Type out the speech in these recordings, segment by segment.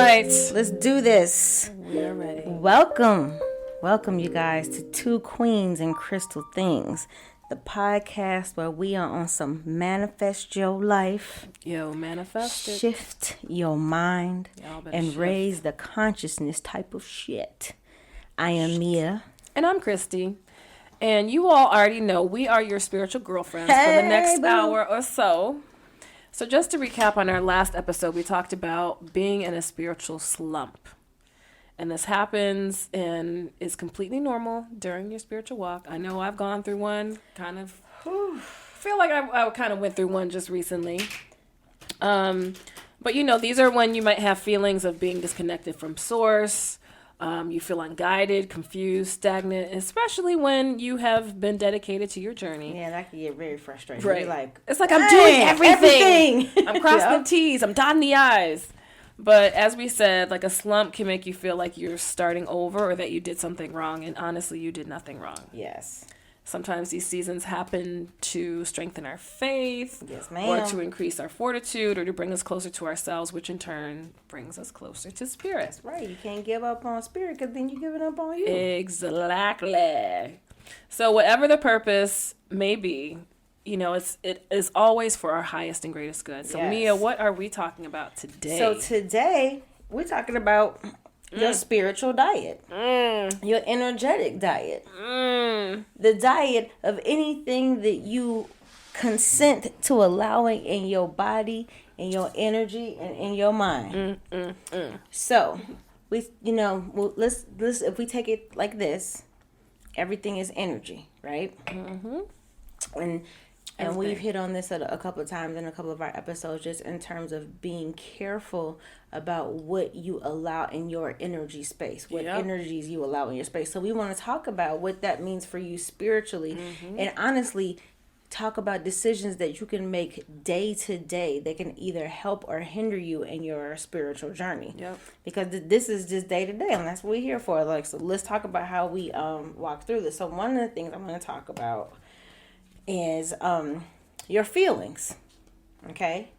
right, let's do this. We are ready. Welcome, you guys, to Two Queens and Crystal Things, the podcast where we are on some manifest your life, manifest it. shift your mind, and shift. raise the consciousness type of shit. I am Mia. And I'm Christie. And you all already know we are your spiritual girlfriends for the next hour or so. So just to recap on our last episode, we talked about being in a spiritual slump. And this happens and is completely normal during your spiritual walk. I know I've gone through one, kind of feel like I kind of went through one just recently. But these are when you might have feelings of being disconnected from source. You feel unguided, confused, stagnant, especially when you have been dedicated to your journey. Yeah, that can get very frustrating. Right. You're like, it's like I'm doing everything. I'm crossing the T's. I'm dotting the I's. But as we said, like a slump can make you feel like you're starting over or that you did something wrong. And honestly, you did nothing wrong. Yes. Sometimes these seasons happen to strengthen our faith, yes, ma'am, or to increase our fortitude, or to bring us closer to ourselves, which in turn brings us closer to spirit. That's right. You can't give up on spirit because then you're giving up on you. Exactly. So whatever the purpose may be, it is always for our highest and greatest good. So yes. Mia, what are we talking about today? So today we're talking about your spiritual diet, your energetic diet, the diet of anything that you consent to allowing in your body, in your energy, and in your mind. So we, let's if we take it like this, everything is energy, right? And we've hit on this a couple of times in a couple of our episodes, just in terms of being careful about what you allow in your energy space, what energies you allow in your space. So we want to talk about what that means for you spiritually, and honestly talk about decisions that you can make day to day that can either help or hinder you in your spiritual journey. Because this is just day to day, and that's what we're here for. Like, so let's talk about how we walk through this. So one of the things I'm going to talk about is your feelings. Okay,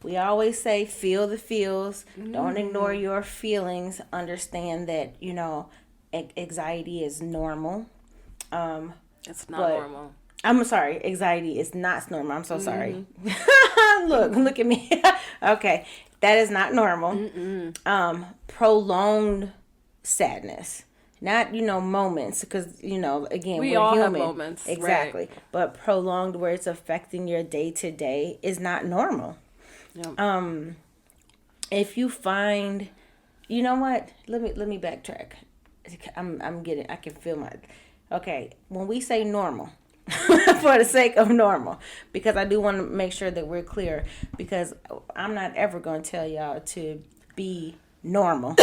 we always say feel the feels. Don't ignore your feelings. Understand that anxiety is normal. It's not normal. I'm sorry, anxiety is not normal. I'm so sorry. look at me. Okay, that is not normal. Prolonged sadness. Not, moments, because, again, we we're all human. have moments. Exactly. Right. But prolonged where it's affecting your day to day is not normal. Yep. If you find, you know what? Let me backtrack. I can feel okay. When we say normal, for the sake of normal, because I do want to make sure that we're clear, because I'm not ever going to tell y'all to be normal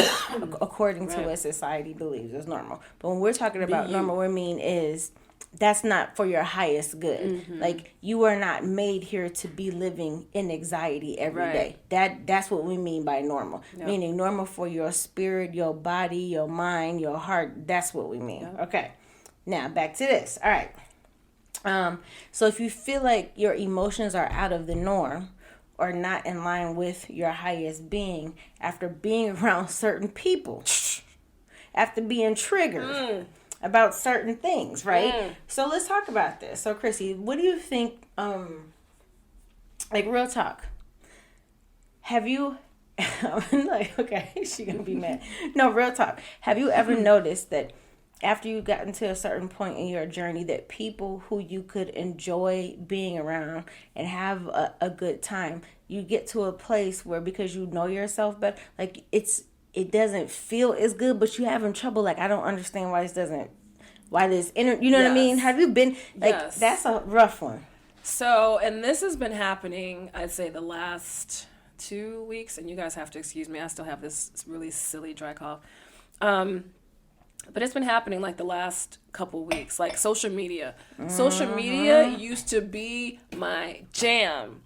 according to what society believes is normal. But when we're talking about normal, what we mean is that's not for your highest good. Like, you are not made here to be living in anxiety every day. That's what we mean by normal. Meaning normal for your spirit, your body, your mind, your heart. That's what we mean. Okay. Now back to this. All right. So if you feel like your emotions are out of the norm, or not in line with your highest being, after being around certain people, after being triggered about certain things, right? So let's talk about this. So Chrissy, what do you think, like, real talk, have you, I'm like, okay, she gonna be mad. No, real talk. Have you ever noticed that after you gotten to a certain point in your journey, that people who you could enjoy being around and have a good time, you get to a place where, because you know yourself better, like it doesn't feel as good, but you're having trouble. Like, I don't understand why what I mean? Have you been like, that's a rough one. So, and this has been happening, I'd say, the last 2 weeks, and you guys have to excuse me, I still have this really silly dry cough. But it's been happening like the last couple weeks, like social media. Social media used to be my jam.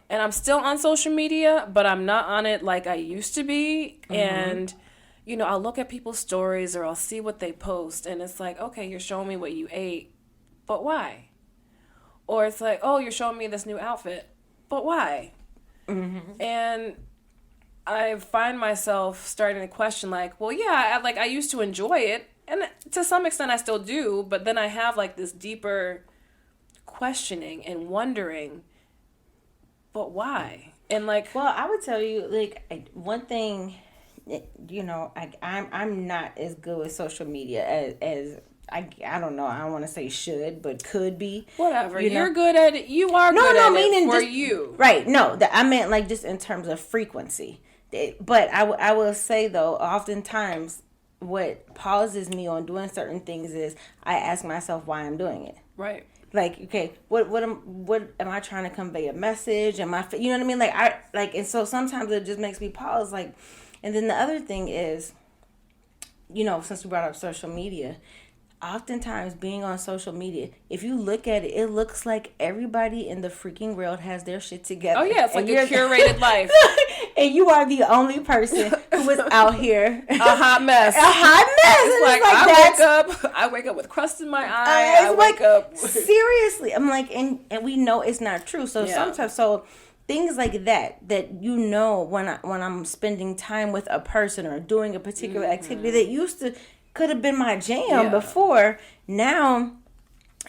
And I'm still on social media, but I'm not on it like I used to be. And, I'll look at people's stories, or I'll see what they post, and it's like, okay, you're showing me what you ate, but why? Or it's like, oh, you're showing me this new outfit, but why? And I find myself starting to question, like, well, yeah, I used to enjoy it, and to some extent I still do, but then I have like this deeper questioning and wondering, but why? And like, well, I would tell you, like, one thing, you know, I'm not as good with social media as I don't know. I don't want to say should, but could be. Whatever. You're good at it. You are good at it for you. Right. No, I meant like just in terms of frequency. But I will say though, oftentimes what pauses me on doing certain things is I ask myself why I'm doing it. Right. Like, okay, what am I trying to convey a message? Am I, you know what I mean? And so sometimes it just makes me pause. Like, and then the other thing is, you know, since we brought up social media, oftentimes being on social media, if you look at it, it looks like everybody in the freaking world has their shit together. Oh yeah, it's like a curated life. And you are the only person who is out here. A hot mess. A hot mess. It's like I wake up with crust in my eye. I wake up. Seriously. I'm like, and we know it's not true. So sometimes, things like that you know, when I'm spending time with a person or doing a particular activity that used to could have been my jam before, now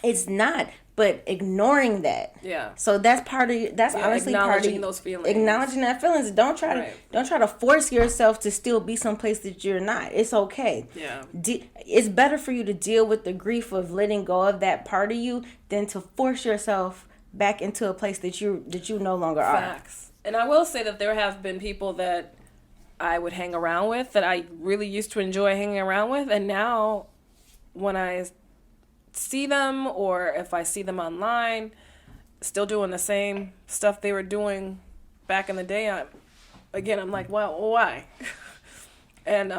it's not. But ignoring that, so that's part of that's honestly part of those feelings, acknowledging that feelings. Don't try to force yourself to still be someplace that you're not. It's okay. It's better for you to deal with the grief of letting go of that part of you than to force yourself back into a place that you no longer are. Facts. And I will say that there have been people that I would hang around with that I really used to enjoy hanging around with, and now when I see them or if I see them online still doing the same stuff they were doing back in the day, I'm like, well, why? And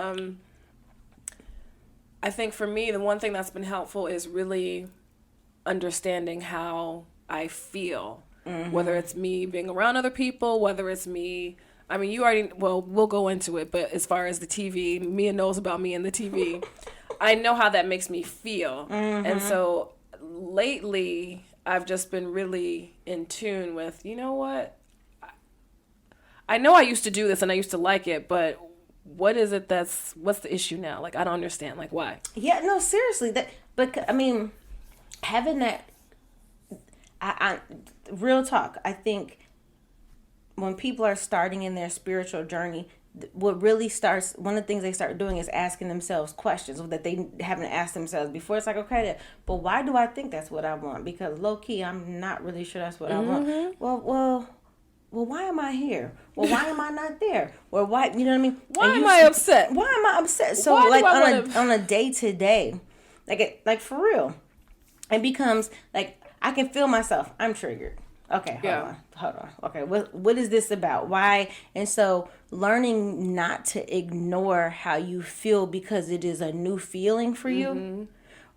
I think for me, the one thing that's been helpful is really understanding how I feel, whether it's me being around other people, whether it's me, I mean, we'll go into it, but as far as the TV, Mia knows about me and the TV. I know how that makes me feel. And so lately, I've just been really in tune with, you know what? I know I used to do this and I used to like it, but what is it what's the issue now? Like, I don't understand. Like, why? Yeah, no, seriously. But I mean, having that, I real talk, I think when people are starting in their spiritual journey, what really starts, one of the things they start doing is asking themselves questions that they haven't asked themselves before. It's like, okay, but why do I think that's what I want? Because low key, I'm not really sure that's what I want. Well, why am I here? Well, why am I not there? Or why, you know what I mean? Why am I upset? Why am I upset? So like on a day to day, like for real, it becomes like I can feel myself. I'm triggered. Okay, hold on. Okay, what is this about? Why? And so learning not to ignore how you feel because it is a new feeling for you.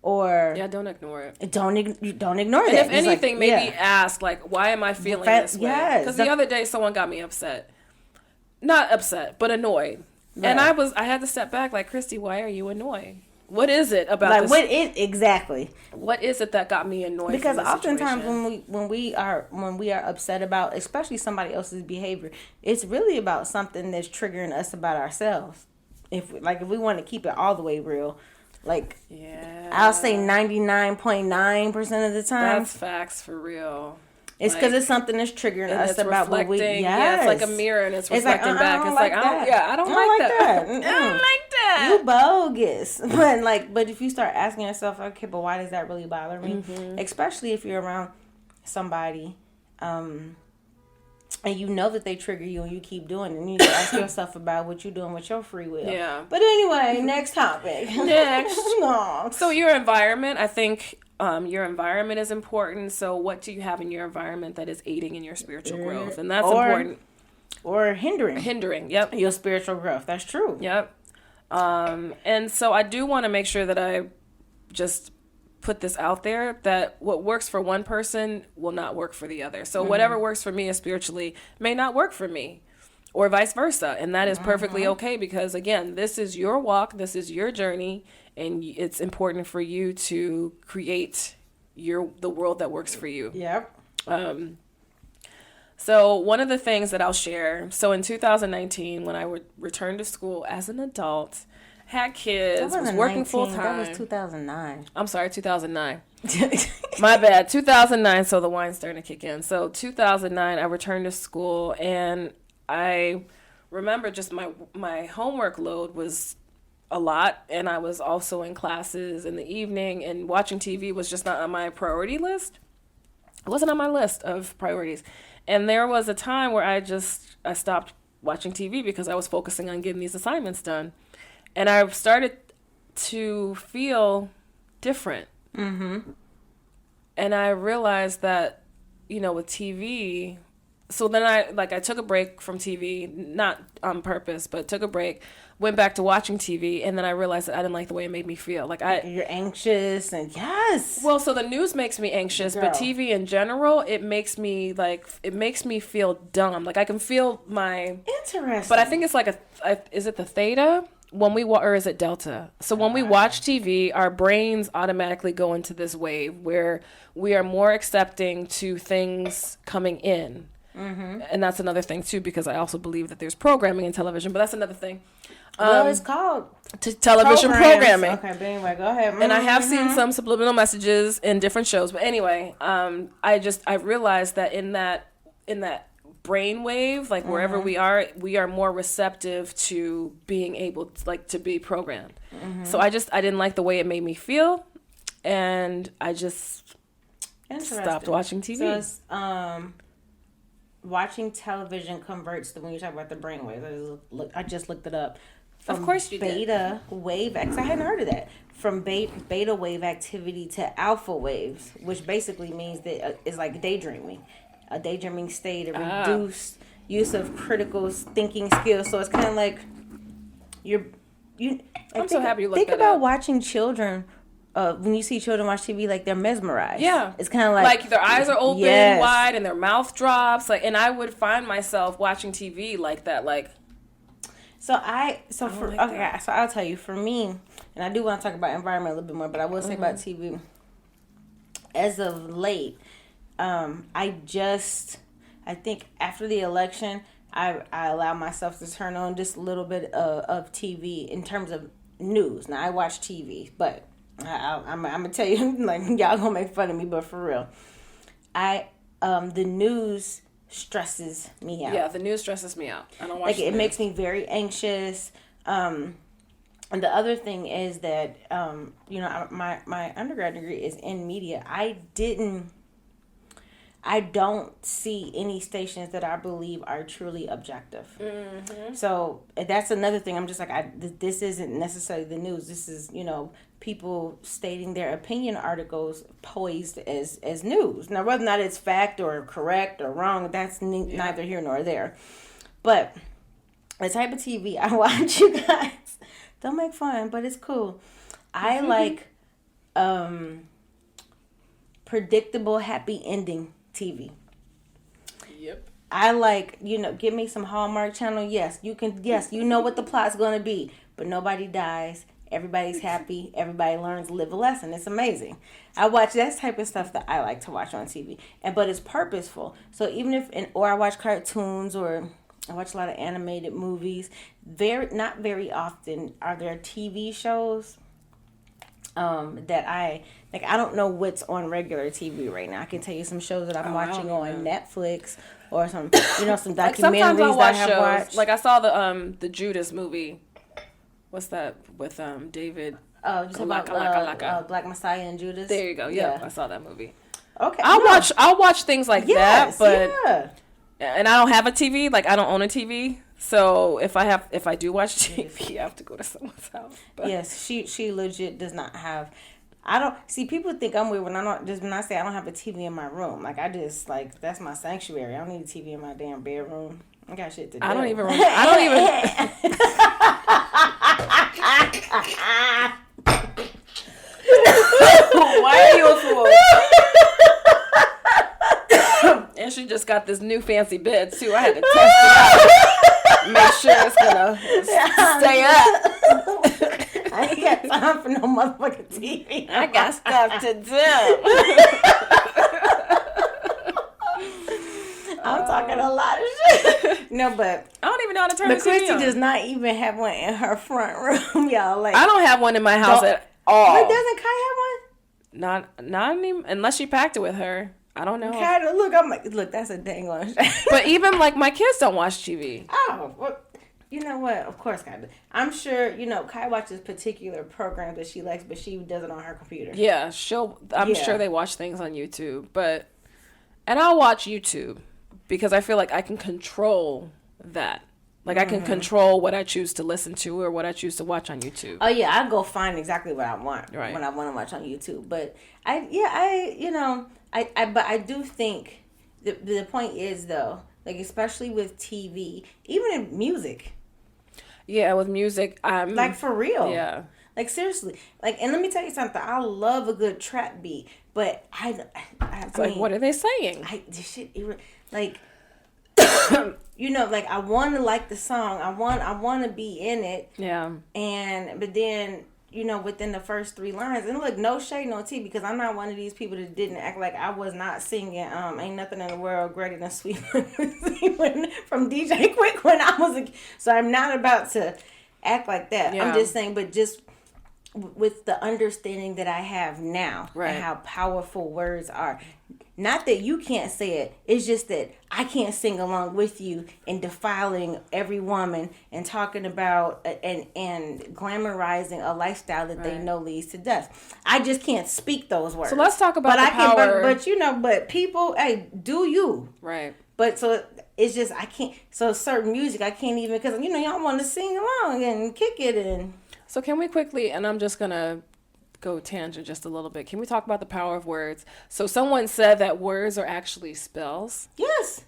Or don't ignore it. Don't ignore and that. If anything, maybe ask, like, why am I feeling this way? Yes. Because the other day someone got me upset. Not upset, but annoyed. Right. And I had to step back, like, Christy, why are you annoyed? What is it about this? Exactly? What is it that got me annoyed? Because oftentimes when we are upset about, especially somebody else's behavior, it's really about something that's triggering us about ourselves. If we want to keep it all the way real, I'll say 99.9% of the time. That's facts for real. It's because it's something that's triggering us about what we. Yes. Yeah, it's like a mirror and it's reflecting back. It's like, I don't like that. I don't like that. You bogus. But if you start asking yourself, okay, but why does that really bother me? Especially if you're around somebody, and you know that they trigger you and you keep doing it, and you need to ask yourself about what you're doing with your free will. Yeah. But anyway, next topic. No. So your environment, I think. Your environment is important. So what do you have in your environment that is aiding in your spiritual growth? And that's important. Or hindering. Yep. Your spiritual growth. That's true. Yep. And so I do want to make sure that I just put this out there, that what works for one person will not work for the other. So whatever works for me spiritually may not work for me, or vice versa. And that is perfectly okay, because again, this is your walk, this is your journey, and it's important for you to create the world that works for you. Yep. So one of the things that I'll share, so in 2019, when I would return to school as an adult, had kids, was working full time. That was 2009. I'm sorry, 2009. My bad, 2009, so the wine's starting to kick in. So 2009, I returned to school, and I remember just my homework load was a lot, and I was also in classes in the evening, and watching TV was just not on my priority list. It wasn't on my list of priorities. And there was a time where I stopped watching TV because I was focusing on getting these assignments done. And I started to feel different. Mm-hmm. And I realized that, with TV, so then I took a break from TV, not on purpose, but took a break, went back to watching TV, and then I realized that I didn't like the way it made me feel. You're anxious, and yes. Well, so the news makes me anxious, Girl. But TV in general, it makes me feel dumb. I can feel my... Interesting. But I think it's is it the theta? Or is it delta? So when we watch TV, our brains automatically go into this wave where we are more accepting to things coming in. Mm-hmm. And that's another thing, too, because I also believe that there's programming in television, but that's another thing. It's called television programming. Okay, but anyway, go ahead. And I have seen some subliminal messages in different shows. But anyway, I realized that in that brainwave, wherever we are more receptive to being able to be programmed. Mm-hmm. So I didn't like the way it made me feel, and I just stopped watching TV. So it's, watching television converts when you talk about the brainwave. I just looked it up. Of course you did. Beta wave, I hadn't heard of that. From beta wave activity to alpha waves, which basically means that it's like daydreaming. A daydreaming state, a reduced use of critical thinking skills. So it's kind of like I'm so happy you looked Think that about up. watching children. When you see children watch TV, they're mesmerized. Yeah, it's kind of like their eyes are open wide and their mouth drops. And I would find myself watching TV like that. So I'll tell you, for me, and I do want to talk about environment a little bit more, but I will say about TV. As of late, I think after the election, I allowed myself to turn on just a little bit of TV in terms of news. Now I watch TV, but I'm gonna tell you, y'all gonna make fun of me, but for real, the news stresses me out. Yeah, the news stresses me out. I don't watch it makes me very anxious. And the other thing is that my undergrad degree is in media. I don't see any stations that I believe are truly objective. Mm-hmm. So that's another thing. I'm just this isn't necessarily the news. This is, people stating their opinion articles posed as news. Now, whether or not it's fact or correct or wrong, that's neither here nor there. But the type of TV I watch, you guys, don't make fun, but it's cool. I like predictable, happy ending TV. Yep. I like, give me some Hallmark Channel. Yes, you know what the plot's going to be, but nobody dies. Everybody's happy. Everybody learns, live a lesson. It's amazing. I watch that type of stuff that I like to watch on TV, but it's purposeful. So even or I watch cartoons, or I watch a lot of animated movies. Not very often are there TV shows that I don't know what's on regular TV right now. I can tell you some shows that I'm watching on Netflix, or some some documentaries that I have watched. I saw the Judas movie. What's that with David? Oh, just about Black Messiah and Judas. There you go. Yeah, I saw that movie. Okay, I'll watch things like that, but and I don't have a TV. I don't own a TV. So if I do watch TV, I have to go to someone's house. But. Yes, she legit does not have. I don't see, people think I'm weird when I say I don't have a TV in my room. That's my sanctuary. I don't need a TV in my damn bedroom. I got shit to do. I don't even. Why are you a fool? And she just got this new fancy bed too. I had to test it out. Make sure it's gonna stay up. I ain't got time for no motherfucking TV. I got stuff to do. I'm talking No, but I don't even know how to turn but the TV Christy on. does not even have one in her front room, y'all. Like I don't have one in my house at all. But doesn't Kai have one? Not even, unless she packed it with her. I don't know. Kai, look, I'm like, look, that's a dang on. But even like my kids don't watch TV. Oh, well, you know what? Of course, Kai. I'm sure Kai watches particular programs that she likes, but she does it on her computer. Yeah, I'm sure they watch things on YouTube, and I'll watch YouTube because I feel like I can control that. Like I can control what I choose to listen to or what I choose to watch on YouTube. Oh yeah, I go find exactly what I want right. when I want to watch on YouTube. But I do think the point is though, like especially with TV, even in music. Yeah, with music, like for real. Yeah. Like seriously, like, and let me tell you something. I love a good trap beat, but I mean, what are they saying? This shit, like, like I want to like the song. I want to be in it. Yeah. But then, within the first 3 lines, and look, no shade, no tea, because I'm not one of these people that didn't act like I was not singing. Ain't nothing in the world greater than Sweet from DJ Quick when I was so I'm not about to act like that. Yeah. I'm just saying, but just with the understanding that I have now, right, and how powerful words are. Not that you can't say it. It's just that I can't sing along with you in defiling every woman and talking about and glamorizing a lifestyle that they know leads to death. I just can't speak those words. So let's talk about the power. But people, hey, do you. Right. But so it's just, I can't, so certain music, I can't even, because, y'all want to sing along and kick it and. So can we quickly, and I'm just going to go tangent just a little bit. Can we talk about the power of words? So someone said that words are actually spells. Yes.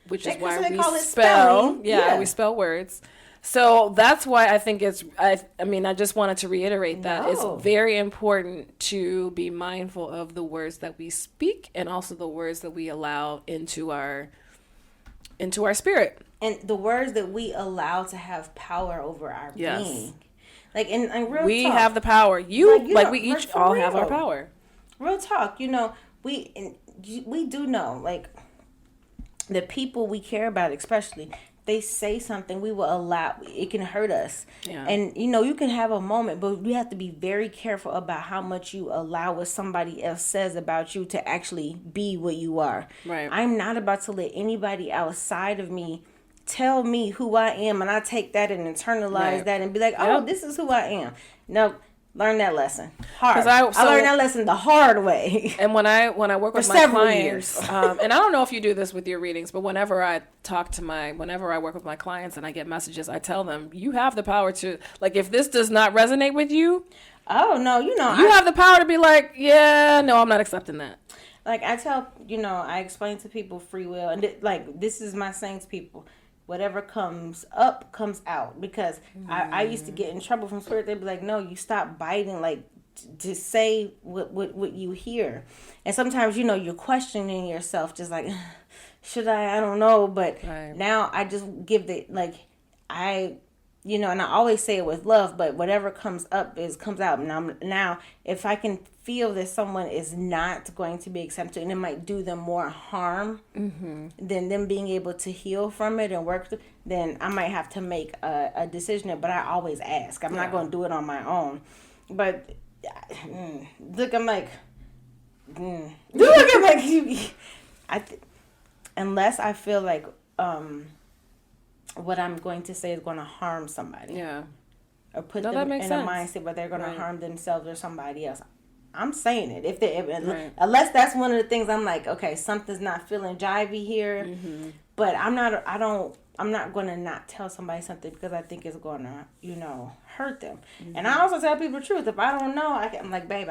Which is why we call it spell. Spelling. Yeah, we spell words. So that's why I think I just wanted to reiterate that it's very important to be mindful of the words that we speak and also the words that we allow into our spirit. And the words that we allow to have power over our being. Like, in real we talk, have the power. We each all have our power. Real talk, we do know, like, the people we care about, especially, they say something, we will allow, it can hurt us. Yeah. And, you can have a moment, but you have to be very careful about how much you allow what somebody else says about you to actually be what you are. Right. I'm not about to let anybody outside of me tell me who I am, and I take that and internalize that and be like, this is who I am. No, learn that lesson hard. I learned that lesson the hard way. And when I work with my clients, and I don't know if you do this with your readings, but whenever I work with my clients and I get messages, I tell them, you have the power to, like, if this does not resonate with you, you have the power to be like, yeah, no, I'm not accepting that. Like I tell, I explain to people free will, and this is my saying to people. Whatever comes up, comes out. Because I used to get in trouble from spirit. They'd be like, no, you stop biting, like, to say what you hear. And sometimes, you're questioning yourself, just like, should I don't know. But now I just give and I always say it with love, but whatever comes up comes out. Now, if I can feel that someone is not going to be accepted and it might do them more harm than them being able to heal from it and work, then I might have to make a decision. But I always ask. I'm not going to do it on my own. But look, I'm like, unless I feel like what I'm going to say is going to harm somebody. Yeah. Or put them in a mindset where they're going to harm themselves or somebody else. I'm saying it. Unless that's one of the things I'm like, okay, something's not feeling jivey here. Mm-hmm. But I'm not going to not tell somebody something because I think it's going to, hurt them. Mm-hmm. And I also tell people the truth. If I don't know, I'm like, babe,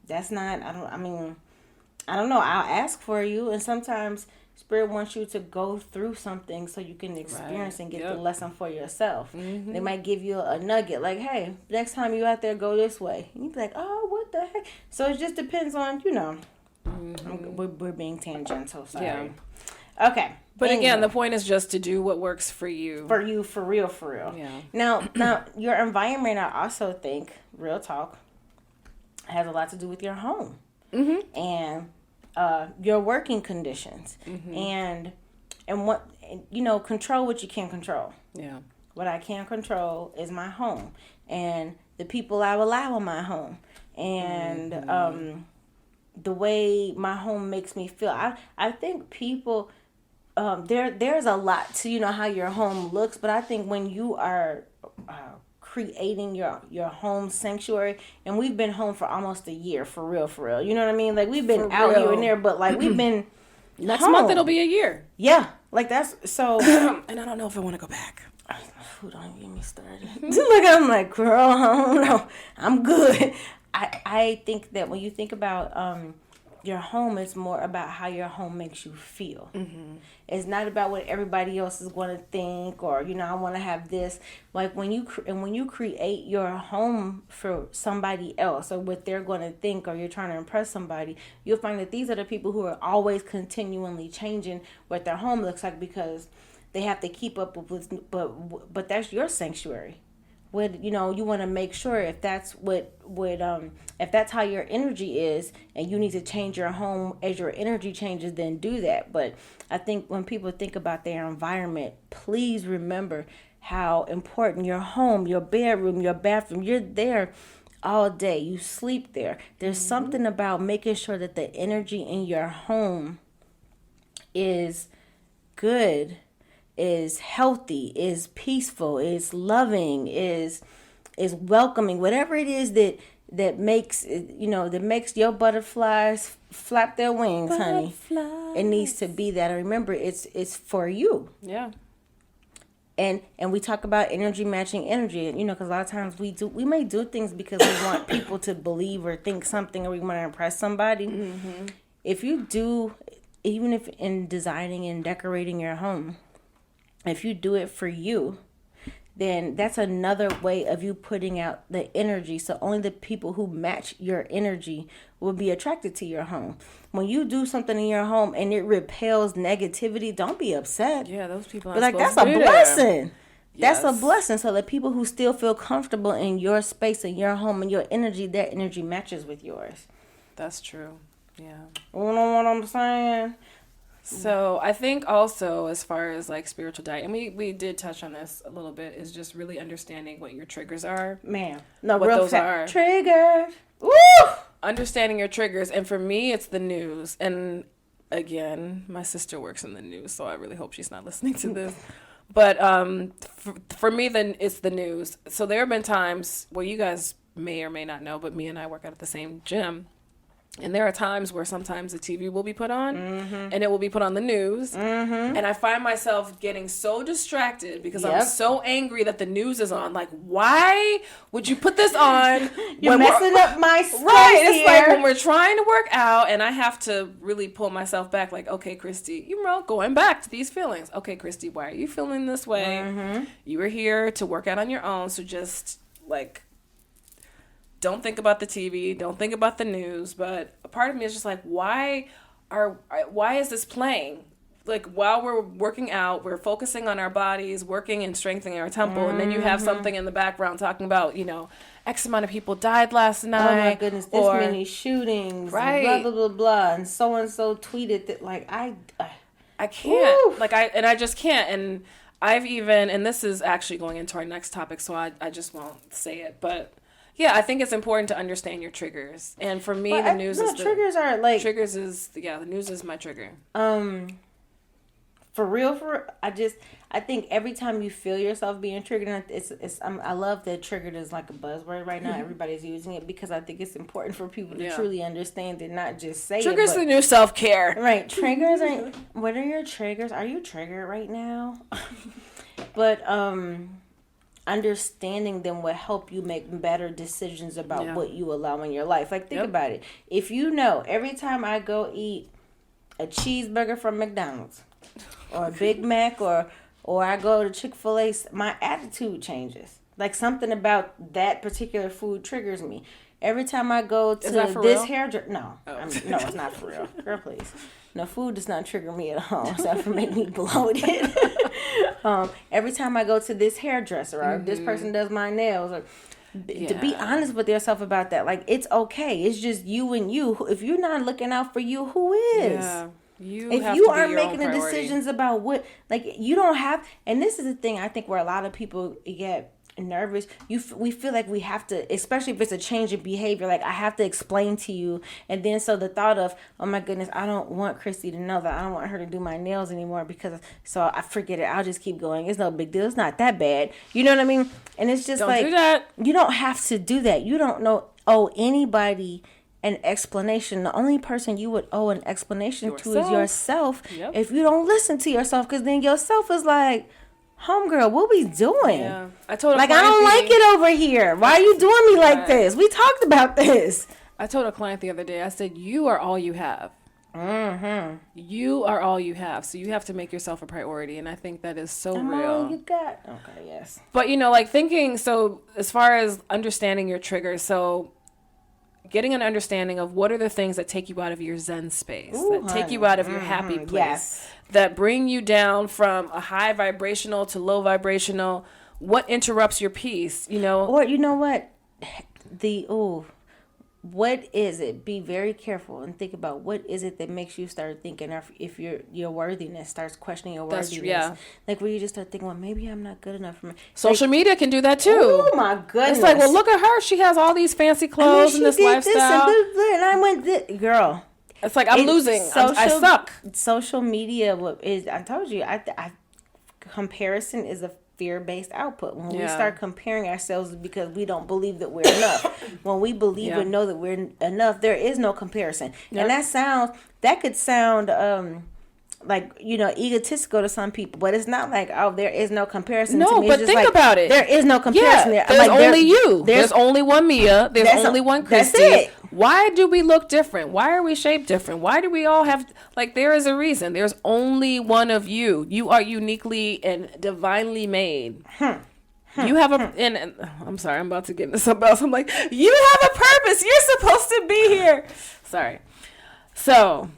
that's not, I don't know. I'll ask for you. And sometimes Spirit wants you to go through something so you can experience and get the lesson for yourself. Mm-hmm. They might give you a nugget like, hey, next time you out there, go this way. And you be like, oh, what the heck? So it just depends on, we're being tangential, sorry. Yeah. Okay. But again, the point is just to do what works for you. For you, for real. Yeah. Now, your environment, I also think, real talk, has a lot to do with your home. Mm-hmm. And your working conditions. Mm-hmm. And control what you can't control. Yeah. What I can control is my home and the people I allow in my home, and the way my home makes me feel. I think people, there's a lot to how your home looks, but I think when you are creating your home sanctuary, and we've been home for almost a year, for real, you know what I mean? Like, we've been out here and there, but like, we've been next home. month it'll be a year. Yeah, like, that's so. And I don't know if I want to go back. Don't get me started. I'm like, girl, I don't know, I'm good. I think that when you think about your home, it's more about how your home makes you feel. Mm-hmm. It's not about what everybody else is going to think, or I want to have this. Like, when you create your home for somebody else, or what they're going to think, or you're trying to impress somebody, you'll find that these are the people who are always continually changing what their home looks like, because they have to keep up with. But that's your sanctuary. You want to make sure, if that's if that's how your energy is, and you need to change your home as your energy changes, then do that. But I think when people think about their environment, please remember how important your home, your bedroom, your bathroom, you're there all day. You sleep there. There's something about making sure that the energy in your home is good, is healthy, is peaceful, is loving, is welcoming, whatever it is that makes your butterflies flap their wings, honey. It needs to be that. And remember, it's for you. Yeah. And we talk about energy matching energy, because a lot of times we may do things because we want people to believe or think something, or we want to impress somebody. Mm-hmm. If you do, even if in designing and decorating your home, if you do it for you, then that's another way of you putting out the energy. So only the people who match your energy will be attracted to your home. When you do something in your home and it repels negativity, don't be upset. Yeah, those people aren't supposed to be there. But that's a blessing. Yes. That's a blessing. So the people who still feel comfortable in your space, in your home, and your energy, their energy matches with yours. That's true. Yeah. You know what I'm saying? So I think also, as far as like spiritual diet, and we did touch on this a little bit, is just really understanding what your triggers are. Man, no, what real those are. Triggered. Woo! Understanding your triggers, and for me, it's the news. And again, my sister works in the news, so I really hope she's not listening to this. But for me, then it's the news. So there have been times where, you guys may or may not know, but me and I work out at the same gym. And there are times where sometimes the TV will be put on, and it will be put on the news. Mm-hmm. And I find myself getting so distracted because I'm so angry that the news is on. Like, why would you put this on? You're messing up my space. Right. It's like when we're trying to work out, and I have to really pull myself back. Like, okay, Christy, going back to these feelings. Okay, Christy, why are you feeling this way? Mm-hmm. You were here to work out on your own, so just don't think about the TV, don't think about the news. But a part of me is just like, why is this playing? Like, while we're working out, we're focusing on our bodies, working and strengthening our temple, and then you have something in the background talking about, X amount of people died last night. Oh my goodness, this many shootings, right? Blah blah blah blah, and so tweeted that. Like, I can't. Woo! I just can't. And I've even, and this is actually going into our next topic, so I just won't say it, but. Yeah, I think it's important to understand your triggers. And for me, the news is triggers are like... Triggers is... Yeah, the news is my trigger. For real, I think every time you feel yourself being triggered, I love that triggered is like a buzzword right now. Mm-hmm. Everybody's using it because I think it's important for people to truly understand and not just say triggers the new self-care. Right. Triggers are... What are your triggers? Are you triggered right now? But, understanding them will help you make better decisions about what you allow in your life. Like, think about it. If every time I go eat a cheeseburger from McDonald's or a Big Mac or I go to Chick-fil-A, my attitude changes. Like, something about that particular food triggers me. Every time I go to this hairdresser... No. Oh. No, it's not for real. Girl, please. No, food does not trigger me at all, except for make me bloated. Every time I go to this hairdresser, or this person does my nails, or to be honest with yourself about that, like, it's okay. It's just you and you. If you're not looking out for you, who is? Yeah. If you aren't making the decisions about what, like, you don't have, and this is the thing I think where a lot of people get nervous. We feel like we have to, especially if it's a change in behavior, like I have to explain to you, and then so the thought of, oh my goodness, I don't want Christy to know that, I don't want her to do my nails anymore, because so I forget it, I'll just keep going, it's no big deal, it's not that bad, you know what I mean? And it's just don't do that. You don't have to do that. You don't owe anybody an explanation. The only person you would owe an explanation to is yourself. Yep. If you don't listen to yourself, because then yourself is like, homegirl, what we doing? Yeah. I told her, like, I don't like it over here. Why are you doing me like this? We talked about this. I told a client the other day, I said, you are all you have. Mm-hmm. You are all you have. So you have to make yourself a priority. And I think that is so real. All you got. Okay, yes. But, like thinking, so as far as understanding your triggers, so getting an understanding of what are the things that take you out of your Zen space, that take you out of your happy place, that bring you down from a high vibrational to low vibrational, what interrupts your peace, Or you know what? What is it? Be very careful and think about what is it that makes you start thinking if your worthiness starts questioning your worthiness. Yeah. Like where you just start thinking, well, maybe I'm not good enough for me. Social media can do that too. Oh my goodness. It's like, well, look at her. She has all these fancy clothes and this lifestyle. And I went this. Girl. It's like I'm losing. I suck. Social media is, I told you, comparison is a fear-based output. When we start comparing ourselves because we don't believe that we're enough. When we believe and know that we're enough, there is no comparison. Yep. And that could sound like, egotistical to some people, but it's not like, oh, there is no comparison to me. But it's just think about it. There is no comparison there. There's only you. There's only one Mia. There's only one Christy. That's it. Why do we look different? Why are we shaped different? Why do we all have, there is a reason. There's only one of you. You are uniquely and divinely made. You have and I'm sorry, I'm about to get into something else. I'm like, you have a purpose. You're supposed to be here. Sorry. So,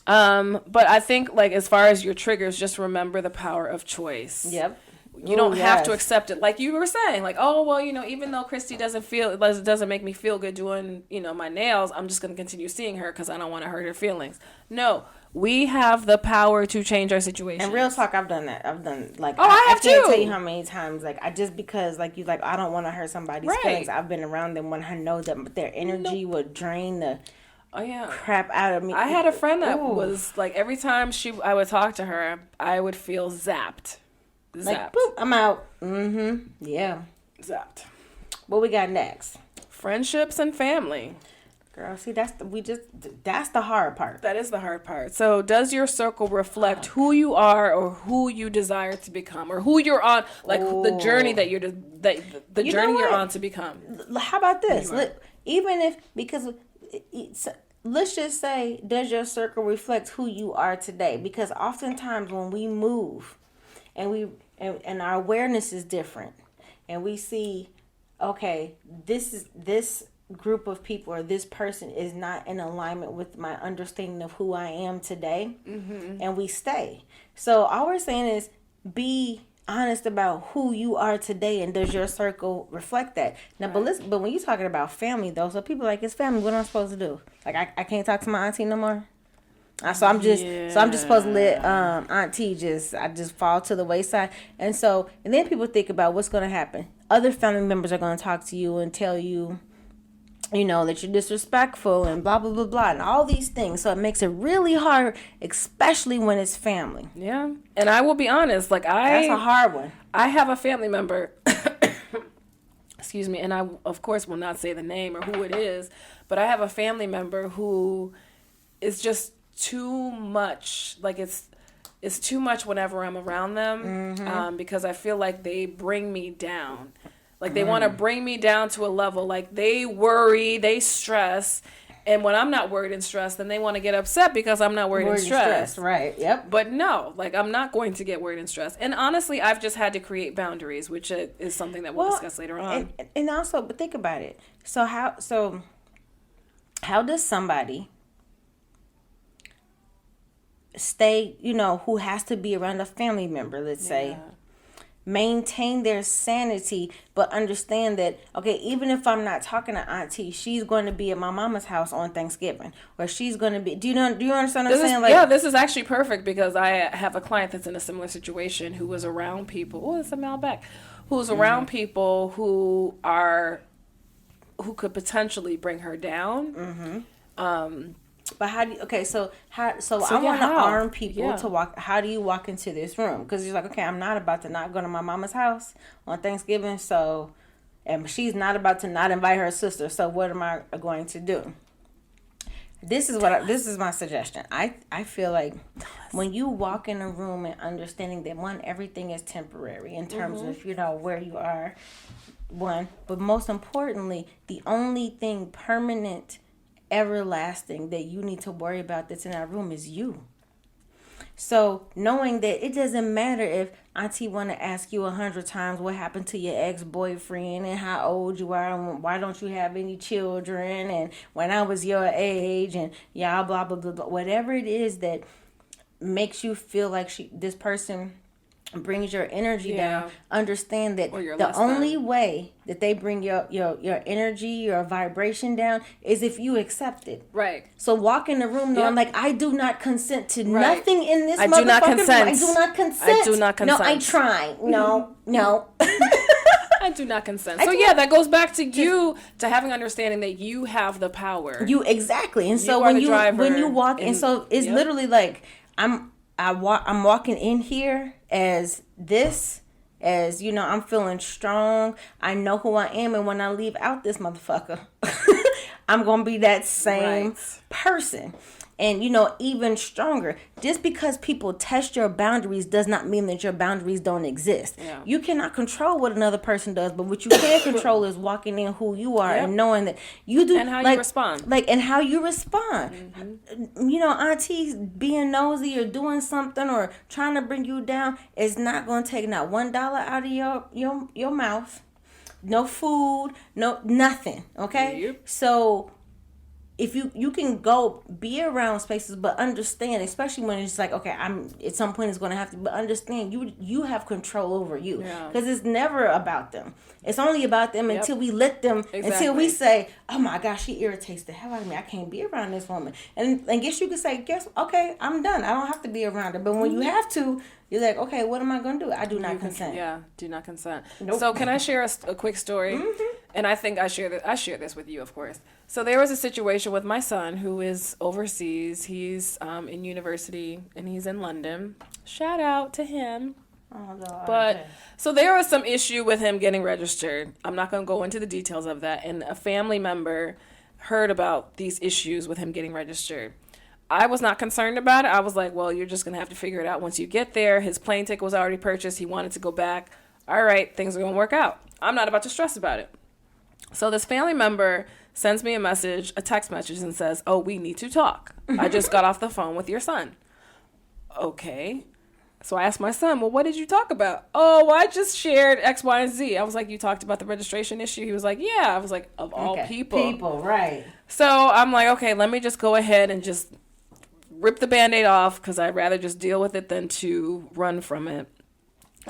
but I think, as far as your triggers, just remember the power of choice. Yep. You don't have to accept it. Like you were saying, oh, well, even though Christy doesn't make me feel good doing, my nails, I'm just going to continue seeing her because I don't want to hurt her feelings. No, we have the power to change our situation. And real talk, I've done that. I've done, I have too. I can't tell you how many times, just because, I don't want to hurt somebody's feelings. I've been around them when I know that their energy would drain the crap out of me. I had a friend that was, every time I would talk to her, I would feel zapped. Zapped. Boop, I'm out. Mm-hmm. Yeah. Zapped. What we got next? Friendships and family. Girl, see, that's the hard part. That is the hard part. So does your circle reflect who you are or who you desire to become or who you're on, the journey that you're on to become? How about this? Let's just say, does your circle reflect who you are today? Because oftentimes when we move and our awareness is different, and we see, okay, this group of people or this person is not in alignment with my understanding of who I am today, and we stay. So all we're saying is be honest about who you are today, and does your circle reflect that? Now, but when you're talking about family, though, so people it's family. What am I supposed to do? I can't talk to my auntie no more. So I'm just supposed to let auntie just fall to the wayside. And then people think about what's going to happen. Other family members are going to talk to you and tell you, that you're disrespectful and blah, blah, blah, blah, and all these things. So it makes it really hard, especially when it's family. Yeah. And I will be honest, that's a hard one. I have a family member, excuse me, and I, of course, will not say the name or who it is, but I have a family member who is just too much. It's too much whenever I'm around them, because I feel like they bring me down. They want to bring me down to a level. They worry, they stress, and when I'm not worried and stressed, then they want to get upset because I'm not worried and stressed. Right, yep. But no, I'm not going to get worried and stressed. And honestly, I've just had to create boundaries, which is something that we'll discuss later on. And also, but think about it. So how does somebody stay, who has to be around a family member, let's say, maintain their sanity, but understand that, okay, even if I'm not talking to auntie, she's going to be at my mama's house on Thanksgiving, or she's going to be, do you understand what I'm saying? Yeah, this is actually perfect, because I have a client that's in a similar situation who was around people. Oh, it's a Mel Beck. Who's around people who could potentially bring her down. But how do you, okay, so I want to arm people to walk. How do you walk into this room? Because you're like, okay, I'm not about to not go to my mama's house on Thanksgiving, and she's not about to not invite her sister. So what am I going to do? This is my suggestion. I feel like when you walk in a room and understanding that, one, everything is temporary in terms of, where you are, one, but most importantly, the only thing permanent, everlasting that you need to worry about that's in that room is you. So knowing that it doesn't matter if auntie want to ask you 100 times what happened to your ex-boyfriend and how old you are and why don't you have any children and when I was your age and blah, blah, blah, blah, whatever it is that makes you feel like this person brings your energy down, understand that the only way that they bring your energy, your vibration down is if you accept it. Right. So walk in the room knowing, like, I do not consent to nothing in this motherfucking room. I do not consent. No, I try. No. I do not consent. So that goes back to you, to having understanding that you have the power. You exactly. And so when you walk in, so it's literally like I'm walking in here as I'm feeling strong. I know who I am, and when I leave out this motherfucker, I'm gonna be that same person. And even stronger. Just because people test your boundaries does not mean that your boundaries don't exist. Yeah. You cannot control what another person does, but what you can control is walking in who you are and knowing that you do, and how you respond. And how you respond. Auntie being nosy or doing something or trying to bring you down is not going to take not $1 out of your mouth. No food, no nothing. Okay, so. If you can go be around spaces, but understand, especially when it's like, okay, I'm at some point it's going to have to, but understand you have control over you, because it's never about them. It's only about them until we let them, until we say, oh my gosh, she irritates the hell out of me. I can't be around this woman. And I guess you could say, okay, I'm done. I don't have to be around her. But when you have to, you're like, okay, what am I going to do? I do not consent. Do not consent. Nope. So can I share a quick story? And I think I share this with you, of course. So there was a situation with my son who is overseas. He's in university, and he's in London. Shout out to him. Oh, Lord. But so there was some issue with him getting registered. I'm not going to go into the details of that. And a family member heard about these issues with him getting registered. I was not concerned about it. I was like, well, you're just going to have to figure it out once you get there. His plane ticket was already purchased. He wanted to go back. All right, things are going to work out. I'm not about to stress about it. So this family member sends me a text message, and says, oh, we need to talk. I just got off the phone with your son. Okay. So I asked my son, well, what did you talk about? Oh, well, I just shared X, Y, and Z. I was like, you talked about the registration issue? He was like, yeah. I was like, of all people. People, right. So I'm like, okay, let me just go ahead and just rip the Band-Aid off, because I'd rather just deal with it than to run from it.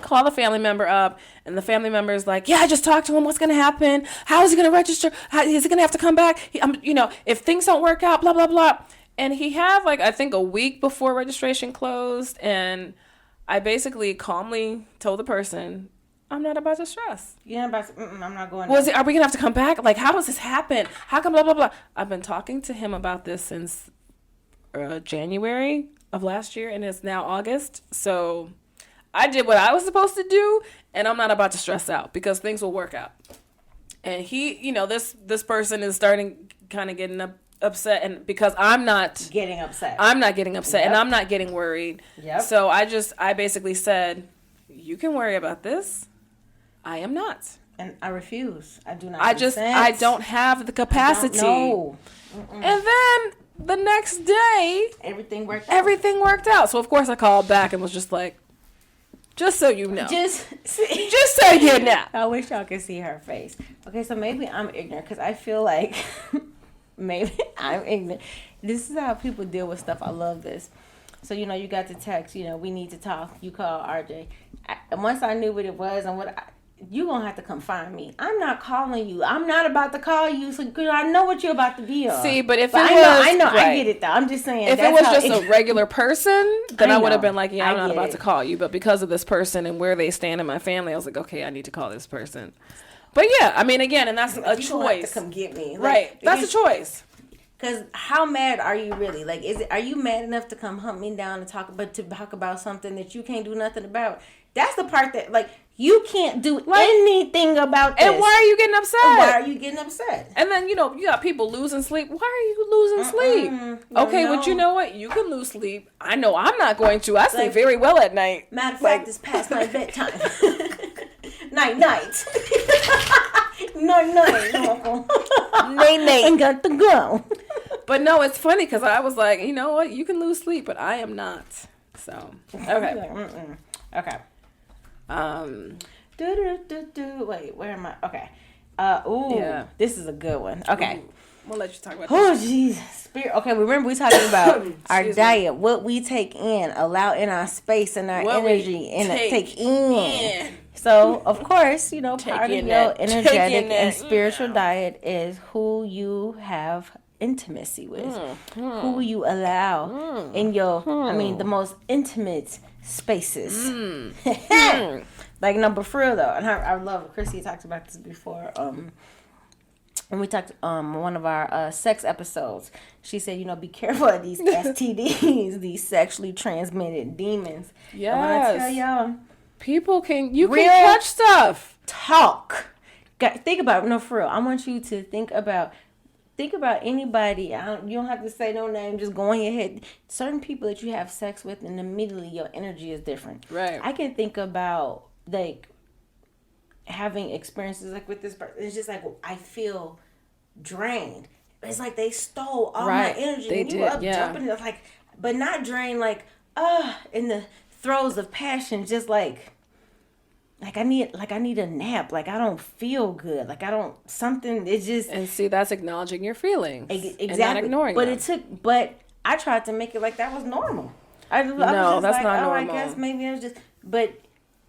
Call the family member up, and the family member is like, yeah, I just talked to him. What's going to happen? How is he going to register? Is he going to have to come back? If things don't work out, blah, blah, blah. And he had, I think a week before registration closed, and I basically calmly told the person, I'm not about to stress. I'm not going to. Are we going to have to come back? How does this happen? How come blah, blah, blah? I've been talking to him about this since January of last year, and it's now August. So I did what I was supposed to do, and I'm not about to stress out, because things will work out. And he, this person is starting kind of getting upset, and because I'm not getting upset, yep. And I'm not getting worried. Yep. So I basically said, you can worry about this. I am not. And I refuse. I do not. I don't have the capacity. No. And then the next day, everything worked out. So of course I called back and was just like, just so you know. Just so you know. I wish y'all could see her face. Okay, so maybe I'm ignorant, because I feel like maybe I'm ignorant. This is how people deal with stuff. I love this. So, you got the text, we need to talk. You call RJ. And once I knew what it was and you gonna have to come find me. I'm not calling you. I'm not about to call you, so cause I know what you're about to be on. See, but if I know, right. I get it though. I'm just saying. If it was just a regular person, then I would have been like, I'm not about to call you. But because of this person and where they stand in my family, I was like, okay, I need to call this person. But yeah, I mean, again, and that's a choice. To come get me, right? That's a choice. Because how mad are you really? Like, are you mad enough to come hunt me down and talk about something that you can't do nothing about? That's the part that, like, you can't do anything about this. And why are you getting upset? And then, you got people losing sleep. Why are you losing sleep? Okay, but you know what? You can lose sleep. I know I'm not going to. I sleep very well at night. Matter of fact, it's past my bedtime. Night. Night. And got to go. But no, it's funny because I was like, you know what? You can lose sleep, but I am not. So, okay. Okay. Wait, where am I? Okay. Yeah. This is a good one. Okay. Ooh. We'll let you talk about this. Oh, Jesus. Spirit. Okay, remember we talking about our diet, what we take in, allow in our space and our energy, and take in. So, of course, part of your energetic and spiritual diet is who you have intimacy with, who you allow in your, the most intimate spaces. Like, number for real, though, and I love, Chrissy talked about this before, when we talked one of our sex episodes. She said, be careful of these STDs, these sexually transmitted demons. Yes. And when I tell y'all, people can catch stuff. Talk. Think about it. No, for real. I want you to think about anybody. You don't have to say no name. Just go in your head. Certain people that you have sex with, and immediately your energy is different. Right. I can think about, like, having experiences like with this person. It's just like, I feel drained. It's like they stole all my energy. They did. You were up jumping, like, but not drained, like, in the throes of passion, just like I need a nap. Like, I don't feel good. Like, I don't, something, it's just. And see, that's acknowledging your feelings. Exactly. And not ignoring them. But I tried to make it like that was normal. I was that's like, not normal. I guess maybe it was just, but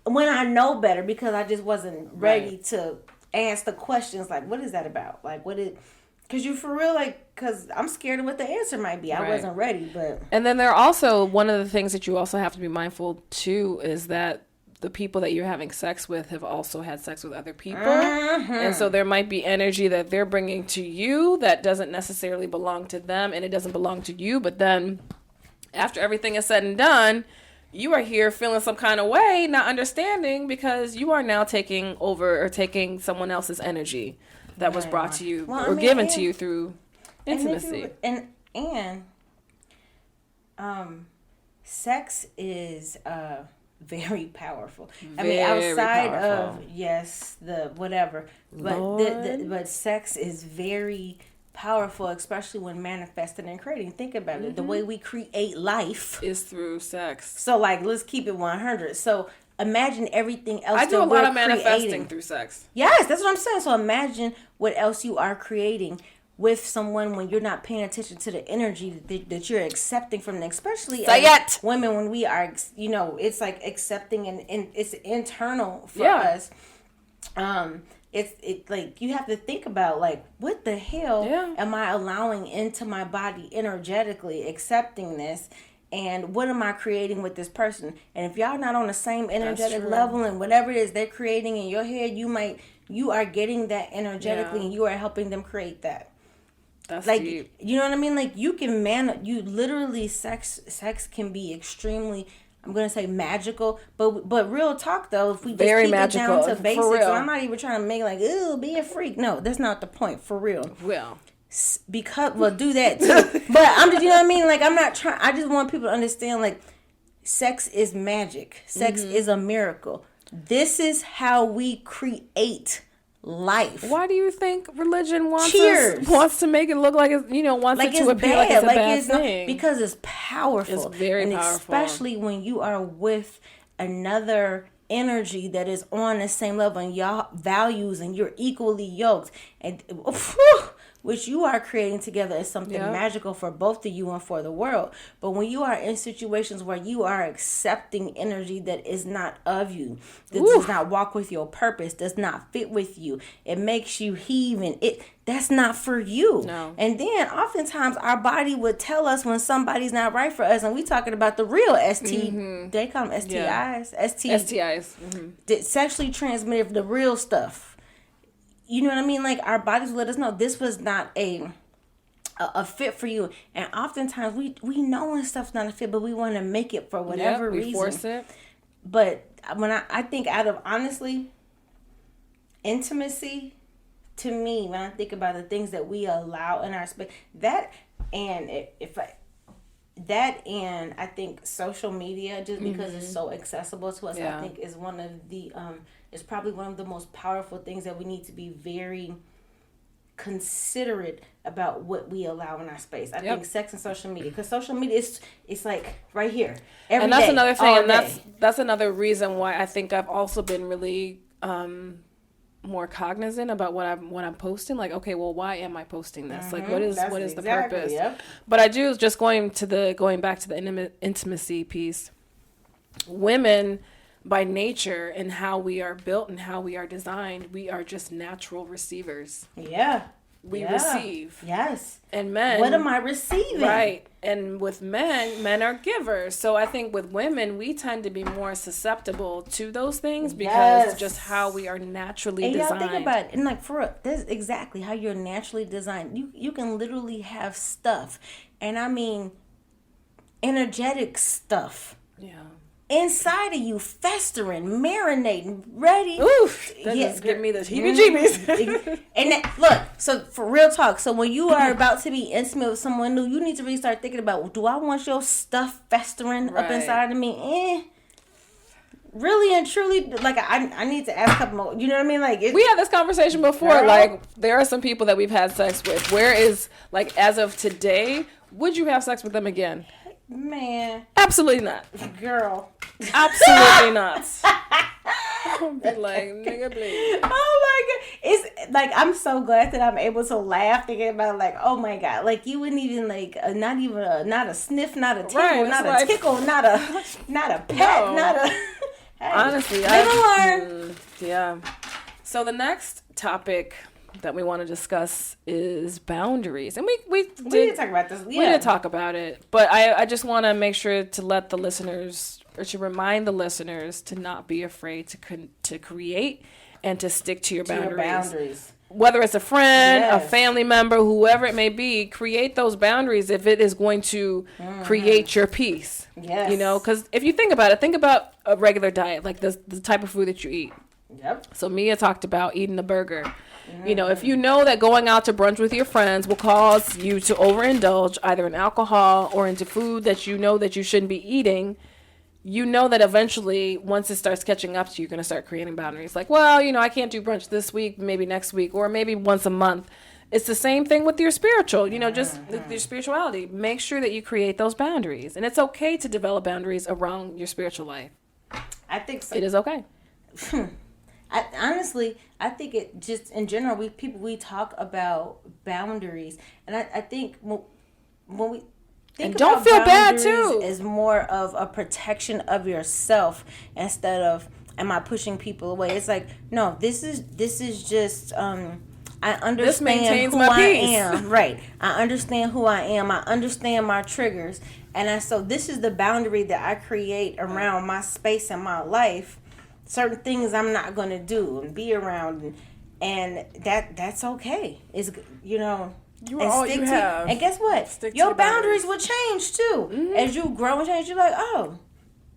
when I know better, because I just wasn't ready to ask the questions, like, what is that about? Like, because you for real, like, because I'm scared of what the answer might be. I wasn't ready, but. And then there are also, one of the things that you also have to be mindful, too, is that the people that you're having sex with have also had sex with other people. And so there might be energy that they're bringing to you that doesn't necessarily belong to them, and it doesn't belong to you. But then after everything is said and done, you are here feeling some kind of way, not understanding, because you are now taking over or taking someone else's energy that was brought to you given to you through intimacy. And sex is very powerful. Outside of the whatever, but sex is very powerful, especially when manifesting and creating. Think about it. The way we create life is through sex. So, like, let's keep it 100. So imagine everything else. I do a lot of manifesting through sex. Yes, that's what I'm saying. So imagine what else you are creating with someone when you're not paying attention to the energy that you're accepting from them, especially as women, when we are, it's like accepting and it's internal for us. It's like you have to think about, like, what the hell am I allowing into my body energetically, accepting this, and what am I creating with this person? And if y'all not on the same energetic level and whatever it is they're creating in your head, you are getting that energetically and you are helping them create that. That's like deep. You know what I mean? Like, you literally sex can be extremely, I'm gonna say, magical, but real talk though, if we just keep it down to basics, so I'm not even trying to make like, ooh, be a freak. No, that's not the point, for real. Well, do that too. But I'm just, you know what I mean? Like, I'm not trying. I just want people to understand, like, sex is magic. Sex is a miracle. This is how we create life. Why do you think religion wants to make it look like it's, wants it to appear like it's a bad thing? Because it's powerful. It's very powerful. Especially when you are with another energy that is on the same level and y'all values and you're equally yoked. And which you are creating together, is something magical for both of you and for the world. But when you are in situations where you are accepting energy that is not of you, that does not walk with your purpose, does not fit with you, it makes you heave, and that's not for you. No. And then oftentimes our body would tell us when somebody's not right for us, and we talking about the real they call them STIs, STIs, sexually transmitted, the real stuff. You know what I mean? Like, our bodies let us know this was not a fit for you. And oftentimes we know when stuff's not a fit, but we want to make it for whatever reason. We force it. But when I think out of, honestly, intimacy, to me, when I think about the things that we allow in our space, I think social media, just because it's so accessible to us, I think is one of the is probably one of the most powerful things that we need to be very considerate about what we allow in our space. I think sex and social media, because social media it's like right here every and that's day, another thing, and day. that's another reason why I think I've also been really more cognizant about what I'm posting. Like, okay, well, why am I posting this? Like, what is the purpose? Yep. But I do, just going back to the intimacy piece. Women, by nature and how we are built and how we are designed, we are just natural receivers. Yeah. We receive. Yes. And men. What am I receiving? Right. And with men are givers. So I think with women, we tend to be more susceptible to those things because just how we are naturally designed. Y'all think about it. And like, for real, that's exactly how you're naturally designed. You can literally have stuff. And I mean, energetic stuff. Yeah. Inside of you, festering, marinating, ready. Oof, that just give me the heebie-jeebies. And look, so for real talk, so when you are about to be intimate with someone new, you need to really start thinking about, do I want your stuff festering up inside of me? Really and truly, like, I need to ask a couple more. You know what I mean? Like, we had this conversation before. Girl. Like, there are some people that we've had sex with. Where is, like, as of today, would you have sex with them again? Man. Absolutely not. Girl. Absolutely not. I'll be like, nigga, please. Oh my God. It's like, I'm so glad that I'm able to laugh thinking about, like, oh my God. Like, you wouldn't even, like, not a sniff, not a tickle, not a tickle, not a pet, not a... Hey, honestly, learn. Yeah. So the next topic that we want to discuss is boundaries, and we did talk about this. Yeah. We did talk about it, but I just want to make sure to let the listeners, or to remind the listeners, to not be afraid to create and to stick to your boundaries. Whether it's a friend, a family member, whoever it may be, create those boundaries if it is going to create your peace. Yes. You know, because if you think about a regular diet, like the type of food that you eat. Yep. So Mia talked about eating a burger. You know, if you know that going out to brunch with your friends will cause you to overindulge either in alcohol or into food that you know that you shouldn't be eating, you know that eventually, once it starts catching up to you, you're going to start creating boundaries. Like, well, you know, I can't do brunch this week, maybe next week, or maybe once a month. It's the same thing with your spiritual, you know, just your spirituality. Make sure that you create those boundaries. And it's okay to develop boundaries around your spiritual life. I think so. It is okay. Honestly, I think it just, in general, we talk about boundaries. And I think when we think and don't feel bad too, is more of a protection of yourself instead of, am I pushing people away? It's like, no, this is just, I understand who I am. Right. I understand who I am. I understand my triggers. And so this is the boundary that I create around my space and my life. Certain things I'm not going to do and be around. And that's okay. It's, you know. You are all you have. And guess what? Your boundaries will change too. Mm-hmm. As you grow and change, you're like, oh,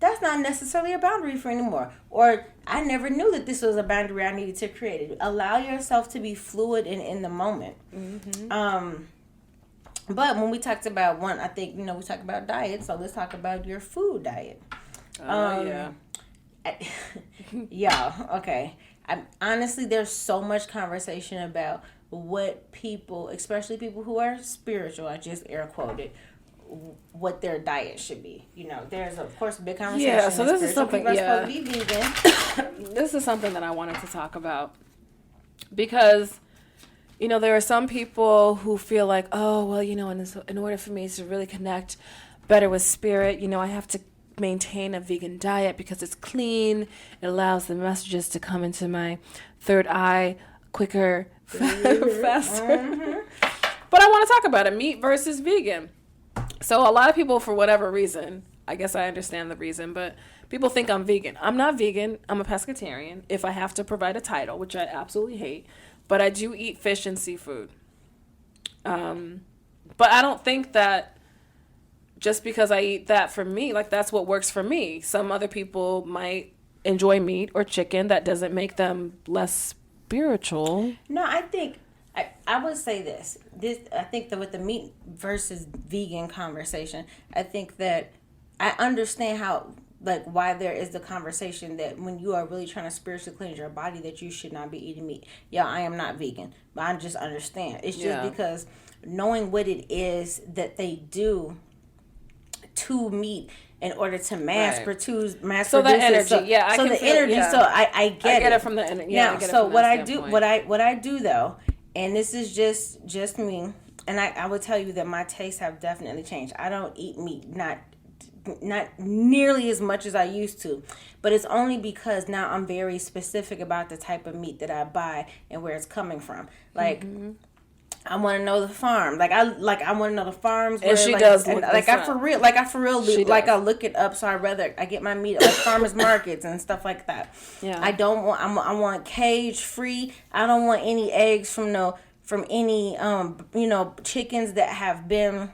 that's not necessarily a boundary for anymore. Or I never knew that this was a boundary I needed to create. Allow yourself to be fluid and in the moment. Mm-hmm. But when we talked about I think, we talked about diet. So let's talk about your food diet. Yeah. Yeah. Okay. Honestly, there's so much conversation about what people, especially people who are spiritual, I just air quoted, what their diet should be. There's of course a big conversation. Yeah, so this is something. Supposed to be vegan. This is something that I wanted to talk about because You know, there are some people who feel like, oh, well, you know, in order for me to really connect better with spirit, you know, I have to maintain a vegan diet because it's clean. It allows the messages to come into my third eye quicker, faster. But I want to talk about it, meat versus vegan. So a lot of people, for whatever reason, I guess I understand the reason, but people think I'm vegan. I'm not vegan. I'm a pescatarian, if I have to provide a title, which I absolutely hate. But I do eat fish and seafood. But I don't think that just because I eat that for me, like that's what works for me. Some other people might enjoy meat or chicken. That doesn't make them less spiritual. No, I think I would say this. I think that with the meat versus vegan conversation, I think that I understand how, like, why there is the conversation that when you are really trying to spiritually cleanse your body, that you should not be eating meat. Yeah, I am not vegan, but I just understand. It's just because knowing what it is that they do to meat in order to mass produce so produce the energy, so, yeah, I so can the feel, energy. yeah. So I get it from the energy. Yeah, now, I get so it from what that I do, standpoint. what I do though, and this is just me, and I would tell you that my tastes have definitely changed. I don't eat meat, not nearly as much as I used to, but it's only because now I'm very specific about the type of meat that I buy and where it's coming from. Like, I want to know the farm. Like I want to know the farms. And she does look like I for real like I look it up. So I get my meat at like farmers markets and stuff like that. Yeah. I don't want. I want cage free. I don't want any eggs from any chickens that have been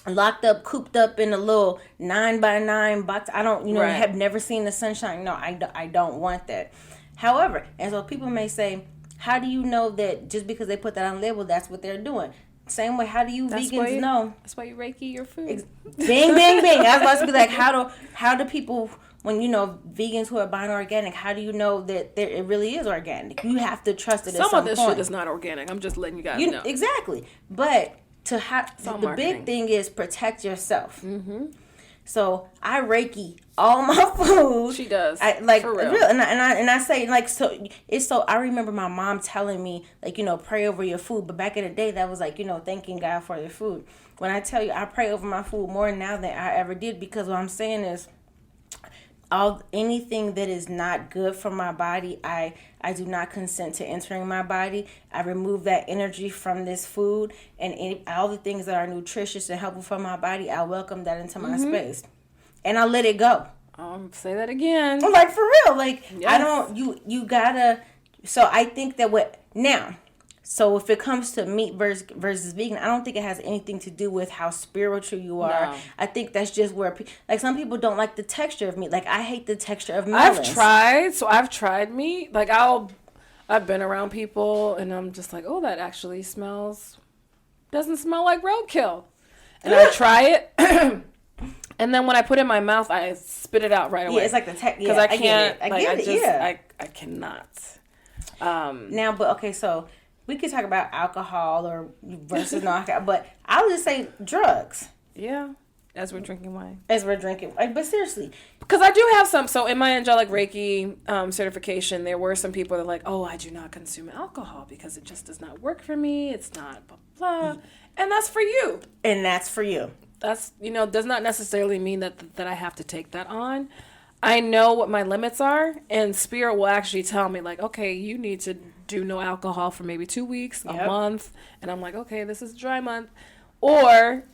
locked up, cooped up in a little 9x9 box. I don't have never seen the sunshine. No, I don't want that. However, and so people may say, how do you know that just because they put that on the label, that's what they're doing? Same way, how do you vegans know? That's why you Reiki your food. Bing, bing, bing. I was about to be like, how do people, when vegans who are buying organic, how do you know that it really is organic? You have to trust it. Some of this shit is not organic. I'm just letting you guys know. Exactly, but the big thing is protect yourself. Mm-hmm. So I Reiki all my food. She does. I like for real. And I say like so. It's so I remember my mom telling me like pray over your food. But back in the day that was like thanking God for your food. When I tell you I pray over my food more now than I ever did, because what I'm saying is anything that is not good for my body, I do not consent to entering my body. I remove that energy from this food, and all the things that are nutritious and helpful for my body, I welcome that into my space, and I let it go. Say that again. Like for real, like yes. I don't. You gotta. So I think that So if it comes to meat versus vegan, I don't think it has anything to do with how spiritual you are. No. I think that's just where, like, some people don't like the texture of meat. Like, I hate the texture of melons. I've tried meat. Like, I've been around people, and I'm just like, oh, that actually doesn't smell like roadkill. And I try it, and then when I put it in my mouth, I spit it out right away. Yeah, it's like the texture. Because I can't. I cannot. Now, but okay, so we could talk about alcohol or versus no alcohol, but I'll just say drugs. Yeah, as we're drinking wine. But seriously. Because I do have some, so in my angelic Reiki certification, there were some people that are like, oh, I do not consume alcohol because it just does not work for me. It's not blah, blah. And that's for you. That's, does not necessarily mean that I have to take that on. I know what my limits are, and Spirit will actually tell me, like, okay, you need to do no alcohol for maybe 2 weeks, a month. And I'm like, okay, this is a dry month. Or,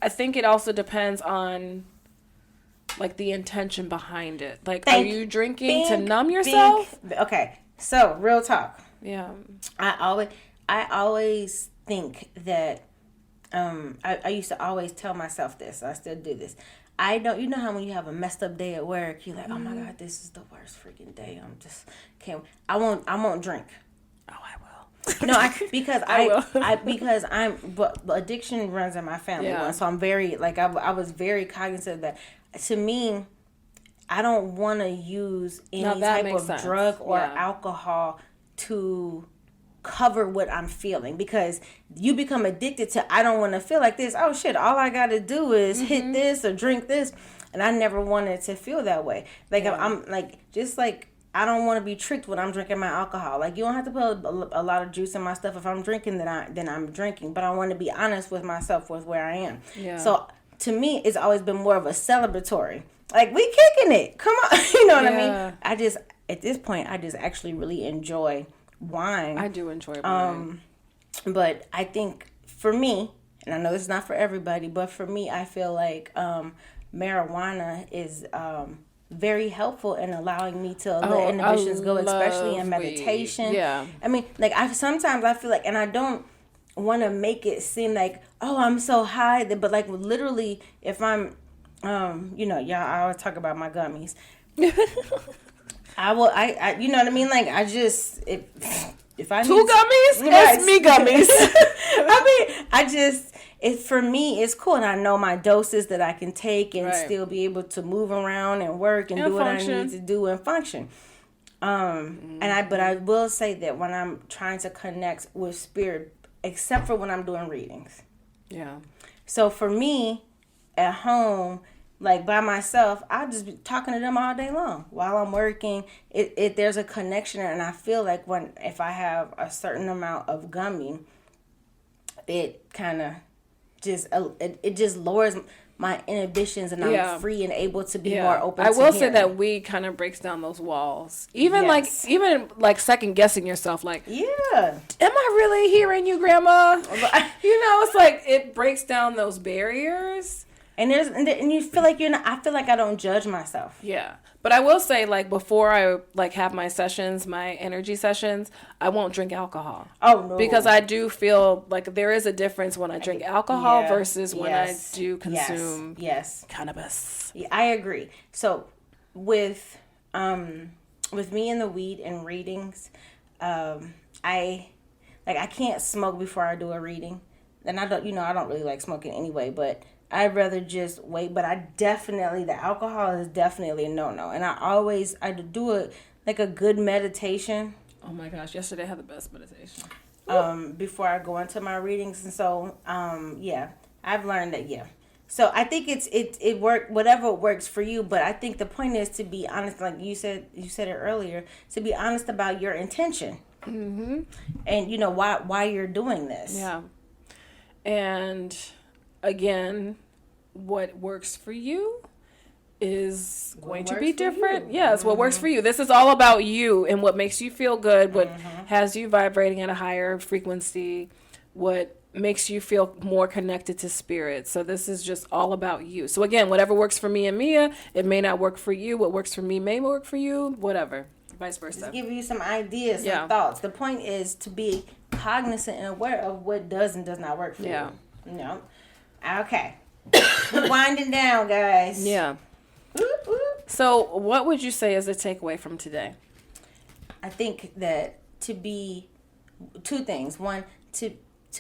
I think it also depends on, like, the intention behind it. Like, are you drinking to numb yourself? Okay, so, real talk. Yeah. I always think that, I used to always tell myself this. I still do this. How when you have a messed up day at work, you're like, oh my God, this is the worst freaking day. I won't drink. Oh, I will. No, because addiction runs in my family. Yeah. So I'm very, like, I was very cognizant of that. To me, I don't want to use any type of drug or alcohol to cover what I'm feeling, because you become addicted to, I don't want to feel like this. Oh shit, all I got to do is hit this or drink this. And I never wanted to feel that way. Like I'm like, just like I don't want to be tricked when I'm drinking my alcohol. Like, you don't have to put a lot of juice in my stuff. If I'm drinking, then I'm drinking. But I want to be honest with myself with where I am. Yeah. So to me, it's always been more of a celebratory. Like, we kicking it. Come on. You know what I mean? At this point, I just actually really enjoy wine. I do enjoy wine. But I think for me, and I know this is not for everybody, but for me, I feel like marijuana is very helpful in allowing me to let inhibitions go, especially in meditation. Yeah. I mean, like, sometimes I feel like, and I don't want to make it seem like, oh, I'm so high, but like literally, if I'm, y'all, I always talk about my gummies. I you know what I mean? Like, if I 2 gummies, it's me gummies. I mean, for me, it's cool, and I know my doses that I can take and still be able to move around and work and do what I need to do and function. But I will say that when I'm trying to connect with spirit, except for when I'm doing readings. Yeah. So for me, at home, like by myself, I'll just be talking to them all day long while I'm working. There's a connection, and I feel like if I have a certain amount of gummy, it kind of just lowers my inhibitions, and I'm free and able to be more open. I will to say that weed kind of breaks down those walls. Even like second guessing yourself, like, am I really hearing you, Grandma? It's like it breaks down those barriers. And you feel like you're not. I feel like I don't judge myself. Yeah, but I will say, like, before I like have my sessions, my energy sessions, I won't drink alcohol. Oh no! Because I do feel like there is a difference when I drink alcohol versus when I do consume cannabis. Yeah, I agree. So with me and the weed and readings, I can't smoke before I do a reading, and I don't really like smoking anyway, but I'd rather just wait. But the alcohol is definitely a no-no. And I do a good meditation. Oh my gosh, yesterday I had the best meditation. Before I go into my readings. And so, I've learned that, So I think it work, whatever works for you. But I think the point is to be honest, like you said it earlier, to be honest about your intention. Mm-hmm. And why you're doing this. Yeah. And again, what works for you is going to be different. Yes, what works for you. This is all about you and what makes you feel good, what has you vibrating at a higher frequency, what makes you feel more connected to spirit. So this is just all about you. So again, whatever works for me and Mia, it may not work for you. What works for me may work for you, whatever. Vice versa. Just give you some ideas, some thoughts. The point is to be cognizant and aware of what does and does not work for you. No. Okay. We're winding down, guys. Yeah. So what would you say is the takeaway from today? I think that to be two things. One, to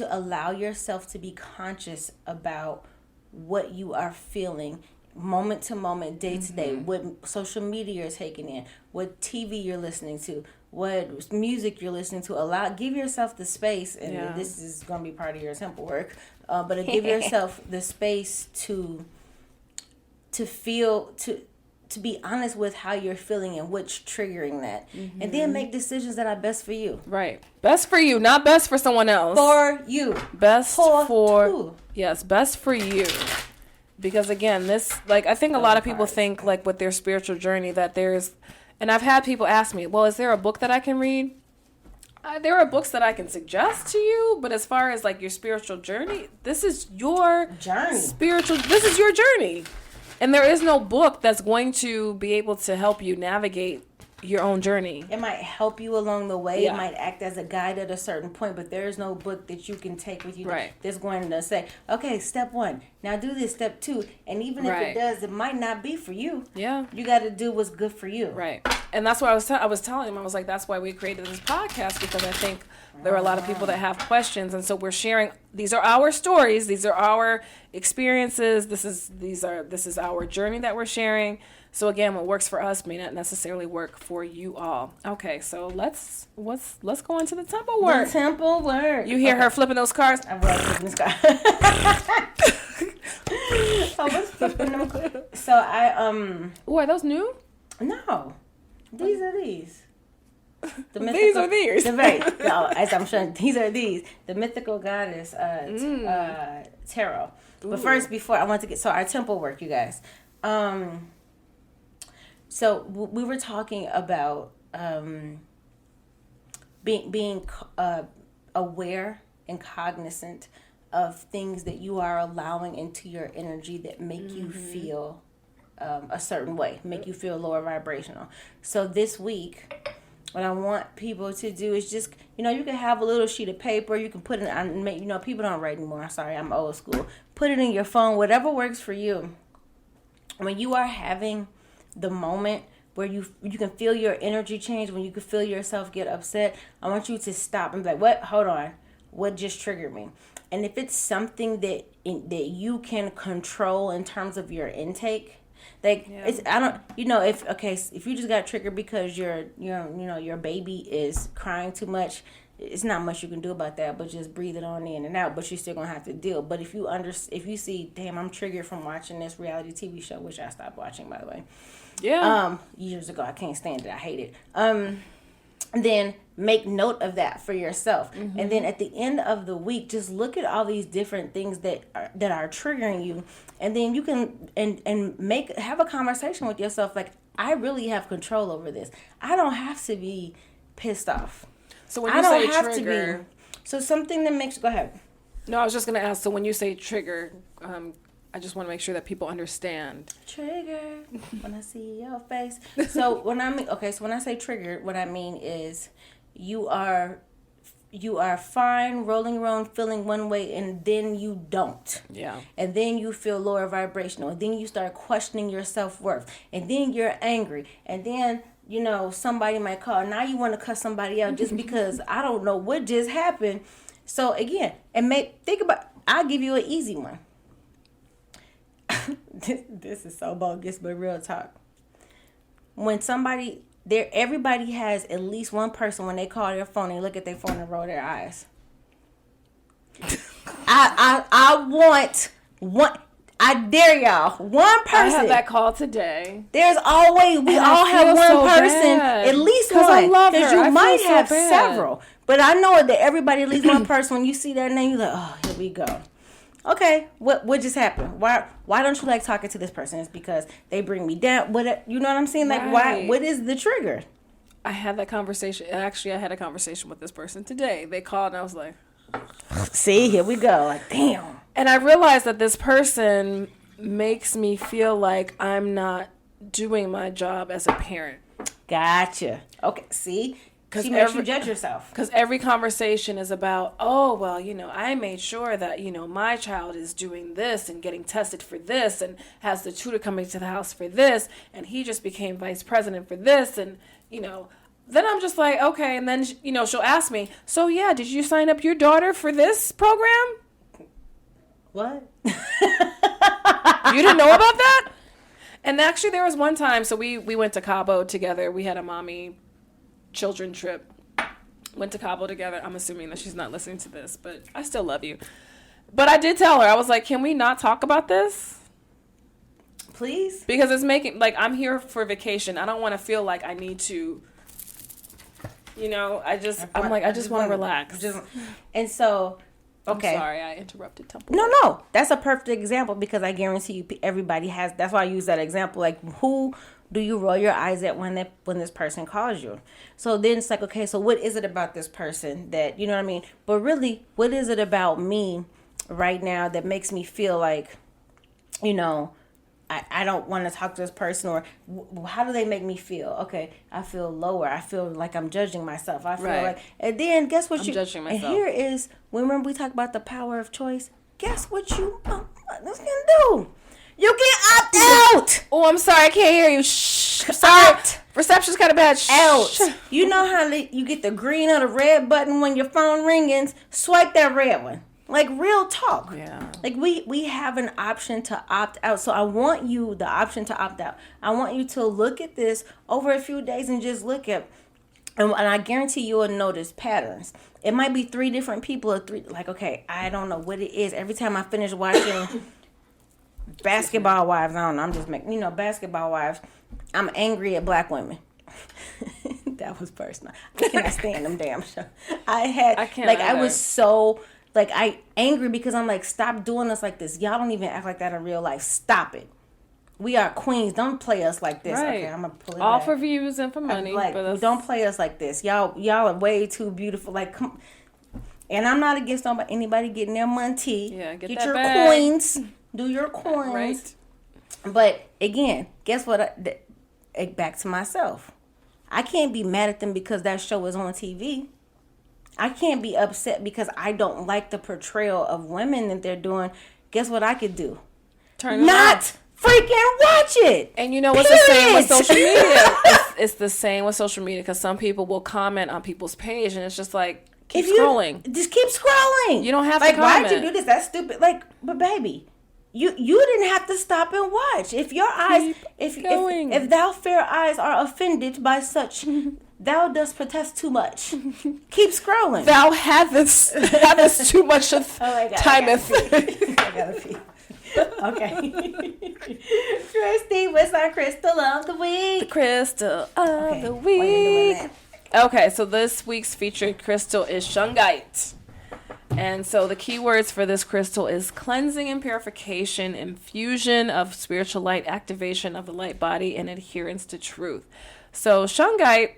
allow yourself to be conscious about what you are feeling moment to moment, day to day, what social media you're taking in, what TV you're listening to, what music you're listening to. Give yourself the space, and this is going to be part of your temple work, but give yourself the space to feel, to be honest with how you're feeling and what's triggering that. And then make decisions that are best for you. Right. Best for you, not best for someone else. For you. Best best for you. Because again, I think a lot of people think, like, with their spiritual journey that there's, and I've had people ask me, well, is there a book that I can read? There are books that I can suggest to you, but as far as like your spiritual journey, this is your journey. This is your journey. And there is no book that's going to be able to help you navigate your own journey. It might help you along the way. It might act as a guide at a certain point, but there is no book that you can take with you that's going to say, okay, step 1, now do this, step 2. And even if it does, it might not be for you. Yeah. You got to do what's good for you. Right. And that's what I was telling him. I was like, that's why we created this podcast, because I think there are a lot of people that have questions. And so we're sharing, these are our stories. These are our experiences. This is our journey that we're sharing. So again, what works for us may not necessarily work for you all. Okay, so let's go into the temple work. The temple work. You hear her flipping those cards? I was flipping this card. I was flipping them. So I Oh, are those new? No. These are these. The mythical, these are these. As I'm showing, these are these. The mythical goddess tarot. Ooh. But first, before I want to our temple work, you guys. So we were talking about being aware and cognizant of things that you are allowing into your energy that make you feel a certain way, make you feel lower vibrational. So this week, what I want people to do is just, you can have a little sheet of paper. You can put it on, people don't write anymore. I'm sorry, I'm old school. Put it in your phone, whatever works for you. When you are having the moment where you can feel your energy change, when you can feel yourself get upset, I want you to stop and be like, what? Hold on. What just triggered me? And if it's something that you can control in terms of your intake, if you just got triggered because your baby is crying too much, it's not much you can do about that, but just breathe it on in and out. But you're still gonna have to deal. But if you see, damn, I'm triggered from watching this reality TV show, which I stopped watching, by the way. Yeah. Years ago, I can't stand it. I hate it. Then make note of that for yourself. Mm-hmm. And then at the end of the week, just look at all these different things that are triggering you. And then you can have a conversation with yourself. Like, I really have control over this. I don't have to be pissed off. So when you say trigger, so something that makes, go ahead. No, I was just going to ask, so when you say trigger, I just want to make sure that people understand. Trigger when I see your face. So when I say trigger, what I mean is you are fine rolling around feeling one way, and then you don't. Yeah. And then you feel lower vibrational, and then you start questioning your self-worth, and then you're angry, and then somebody might call. Now you want to cuss somebody out just because I don't know what just happened. So again, think about. I'll give you an easy one. This is so bogus, but real talk. When everybody has at least one person when they call their phone and look at their phone and roll their eyes. I want one. I dare y'all. One person. I had that call today. There's always we all have one person, at least one. I love her. Because you might have several, but I know that everybody at least one person. When you see that name, you're like, oh, here we go. Okay, what just happened? Why don't you like talking to this person? It's because they bring me down. You know what I'm saying? Like, right. Why? What is the trigger? I had that conversation. Actually, I had a conversation with this person today. They called and I was like, see, here we go. Like, damn. And I realized that this person makes me feel like I'm not doing my job as a parent. Gotcha. Okay, see? She makes you judge yourself. Because every conversation is about, oh, well, I made sure that, my child is doing this and getting tested for this and has the tutor coming to the house for this. And he just became vice president for this. And, then I'm just like, okay. And then, she'll ask me, so, yeah, did you sign up your daughter for this program? What? You didn't know about that? And actually, there was one time, so we went to Cabo together. We had a mommy children trip, went to Cabo together. I'm assuming that she's not listening to this, but I still love you. But I did tell her, I was like, can we not talk about this? Please? Because it's making, I'm here for vacation. I don't want to feel like I need to, I just want to relax. And so, okay. I'm sorry, I interrupted Temple. No, that's a perfect example because I guarantee you everybody has, that's why I use that example. Like, who do you roll your eyes at when this person calls you? So then it's like, okay, so what is it about this person that, you know what I mean? But really, what is it about me right now that makes me feel like, I don't want to talk to this person, or how do they make me feel? Okay, I feel lower. I feel like I'm judging myself. I feel like, and then guess what? I'm judging myself. And here is, remember we talked about the power of choice? Guess what you can do? You can opt out. Oh, I'm sorry. I can't hear you. Shh. Sorry. Reception's kind of bad. Shh. Out. You know how you get the green or the red button when your phone rings? Swipe that red one. Like, real talk. Yeah. Like, we have an option to opt out. So I want you, the option to opt out. I want you to look at this over a few days and just look at, and I guarantee you will notice patterns. It might be 3 different people or 3, like, okay, I don't know what it is. Every time I finish watching Basketball Wives, I don't know, I'm just making, Basketball Wives, I'm angry at black women. that was personal. I can't stand them damn shows. I can't like, either. I was so, like, angry because I'm like, stop doing us like this. Y'all don't even act like that in real life. Stop it. We are queens. Don't play us like this. Right. Okay, I'm gonna pull it all back. for views and for money. Like, but don't play us like this. Y'all are way too beautiful. Like, come. And I'm not against anybody getting their money. Yeah, get your that bag. coins. Do your coins. Right. But again, guess what? Back to myself. I can't be mad at them because that show is on TV. I can't be upset because I don't like the portrayal of women that they're doing. Guess what I could do? Turn it Not off. freaking watch it. And you know what's the same with social media? It's the same with social media because some people will comment on people's page and it's just like, keep scrolling. Just keep scrolling. You don't have to comment. Why'd you do this? That's stupid. Like, but baby, you didn't have to stop and watch. If your eyes, if thou fair eyes are offended by such, thou dost protest too much. Keep scrolling. Thou havest too much of timeth. I gotta pee. Okay. Christy, what's our crystal of the week? The crystal of the week. Okay, so this week's featured crystal is shungite. And so the key words for this crystal is cleansing and purification, infusion of spiritual light, activation of the light body, and adherence to truth. So shungite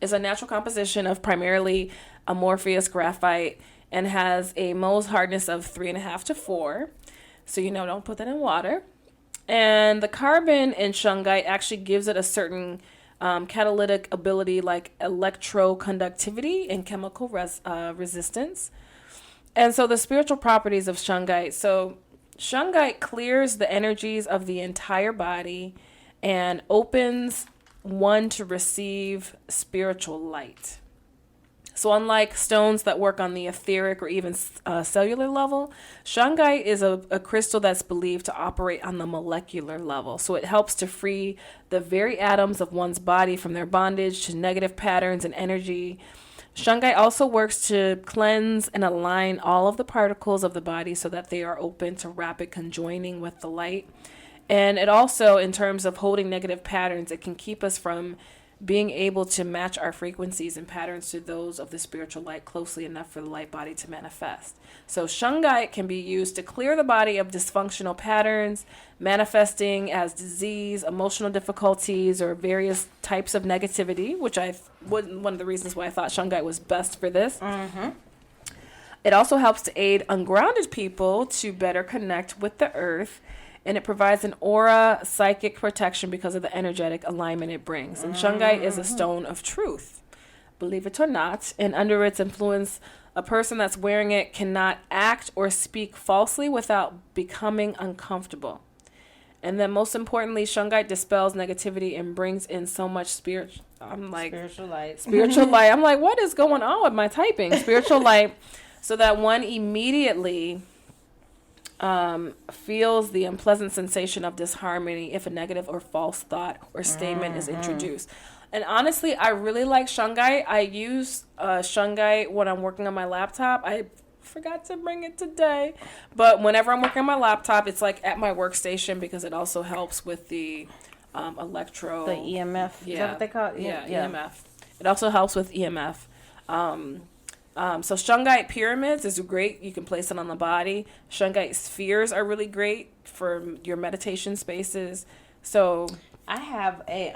is a natural composition of primarily amorphous graphite and has a Mohs hardness of 3.5 to 4. So, don't put that in water. And the carbon in shungite actually gives it a certain catalytic ability like electroconductivity and chemical resistance. And so the spiritual properties of shungite. So shungite clears the energies of the entire body and opens one to receive spiritual light. So unlike stones that work on the etheric or even cellular level, shungite is a crystal that's believed to operate on the molecular level. So it helps to free the very atoms of one's body from their bondage to negative patterns and energy. Shungite also works to cleanse and align all of the particles of the body so that they are open to rapid conjoining with the light. And it also, in terms of holding negative patterns, it can keep us from being able to match our frequencies and patterns to those of the spiritual light closely enough for the light body to manifest. So shungite can be used to clear the body of dysfunctional patterns, manifesting as disease, emotional difficulties, or various types of negativity, which one of the reasons why I thought shungite was best for this. Mm-hmm. It also helps to aid ungrounded people to better connect with the earth. And it provides an aura psychic protection because of the energetic alignment it brings. And shungite is a stone of truth, believe it or not. And under its influence, a person that's wearing it cannot act or speak falsely without becoming uncomfortable. And then most importantly, shungite dispels negativity and brings in so much spiritual light. Spiritual light. I'm like, what is going on with my typing? Spiritual light, so that one immediately feels the unpleasant sensation of disharmony if a negative or false thought or statement is introduced. And honestly, I really like shungite. I use shungite when I'm working on my laptop. I forgot to bring it today, but whenever I'm working on my laptop, it's like at my workstation because it also helps with the the EMF. Yeah, is that what they call it? Yeah, EMF. It also helps with EMF. So shungite pyramids is great. You can place it on the body. Shungite spheres are really great for your meditation spaces. So I have a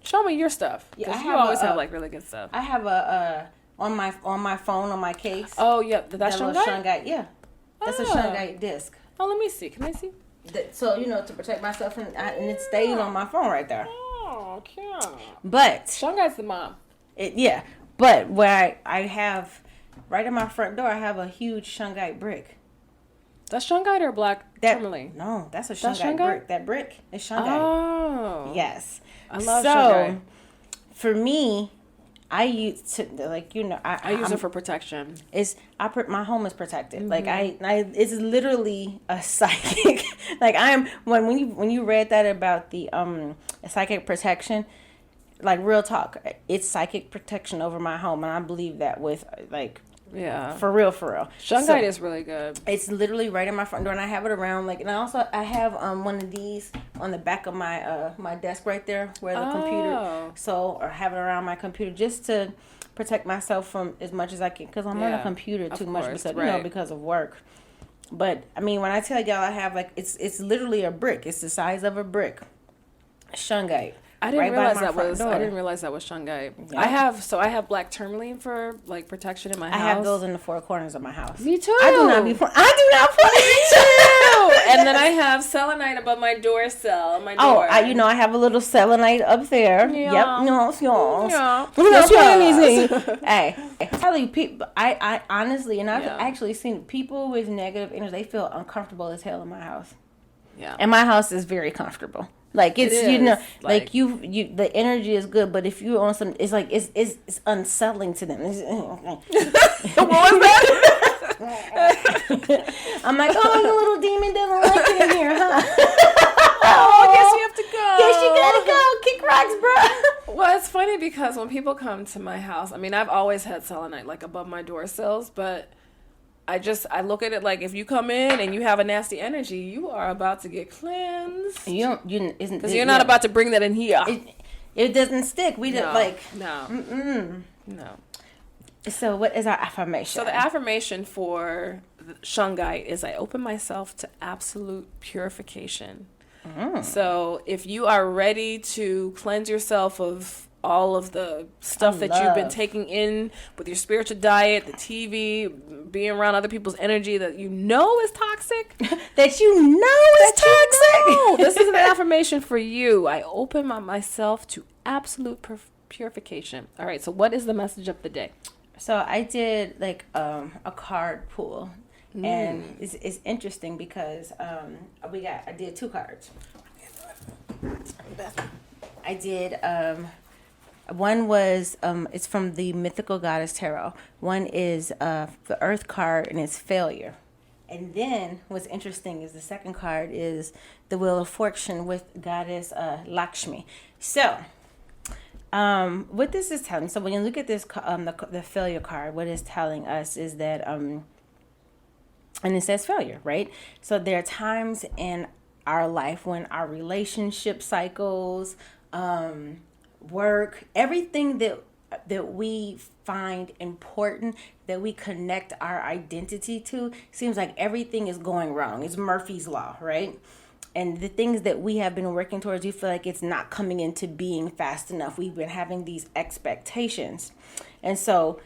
show me your stuff. Yeah, you always have like really good stuff. I have a on my phone on my case. Oh yeah, that's shungite. Shungite, yeah, that's a shungite disc. Oh, let me see. Can I see? So to protect myself and it stayed on my phone right there. Oh, cute. But shungite's the mom. Yeah. But where I have, right in my front door, I have a huge shungite brick. That's shungite or black tourmaline? No, that's a shungite brick. That brick is shungite. Oh. Yes. I love shungite. So, for me, I use I use it for protection. My home is protected. Mm-hmm. Like it's literally a psychic. Like when you read that about the psychic protection. Like, real talk, it's psychic protection over my home, and I believe that with, for real. Shungite is really good. It's literally right in my front door, and I have it around, and I have one of these on the back of my my desk right there where the computer. So, or have it around my computer just to protect myself from as much as I can, because I'm on a computer too much because you know, because of work. But I mean, when I tell y'all I have like it's literally a brick. It's the size of a brick. Shungite. I didn't realize that was shungite. Yeah. I have black tourmaline for like protection in my house. I have those in the four corners of my house. Me too. I do not Me too. And then I have selenite above my door sill. My door. I have a little selenite up there. Yeah. Yep. Yeah. Hey, I tell you, people. I honestly, and I've actually seen people with negative energy. They feel uncomfortable as hell in my house. Yeah. And my house is very comfortable. Like it's like you the energy is good, but if you're on some, it's like it's unsettling to them. What was that? I'm like, oh, the little demon doesn't like it in here, huh? I guess you have to go. Guess you gotta go. Kick rocks, bro. Well, it's funny because when people come to my house, I mean, I've always had selenite like above my door sills, but I look at it like if you come in and you have a nasty energy, you are about to get cleansed. Because you're not about to bring that in here. It doesn't stick. We don't like no. So what is our affirmation? So the affirmation for shungite is I open myself to absolute purification. So if you are ready to cleanse yourself of all of the stuff that you've been taking in with your spiritual diet, the TV, being around other people's energy that you know is toxic. That you know is toxic. This is an affirmation for you. I open myself to absolute purification. All right, so what is the message of the day? So I did like a card pull. And it's interesting because I did 2 cards. I did one was it's from the Mythical Goddess Tarot. One is the Earth card, and it's failure. And then what's interesting is the second card is the Wheel of Fortune with Goddess Lakshmi. So what this is telling, so when you look at this the failure card, what it's telling us is that and it says failure, right? So there are times in our life when our relationship cycles, work, everything that we find important, that we connect our identity to, seems like everything is going wrong. It's Murphy's Law, right? And the things that we have been working towards, you feel like it's not coming into being fast enough. We've been having these expectations. And so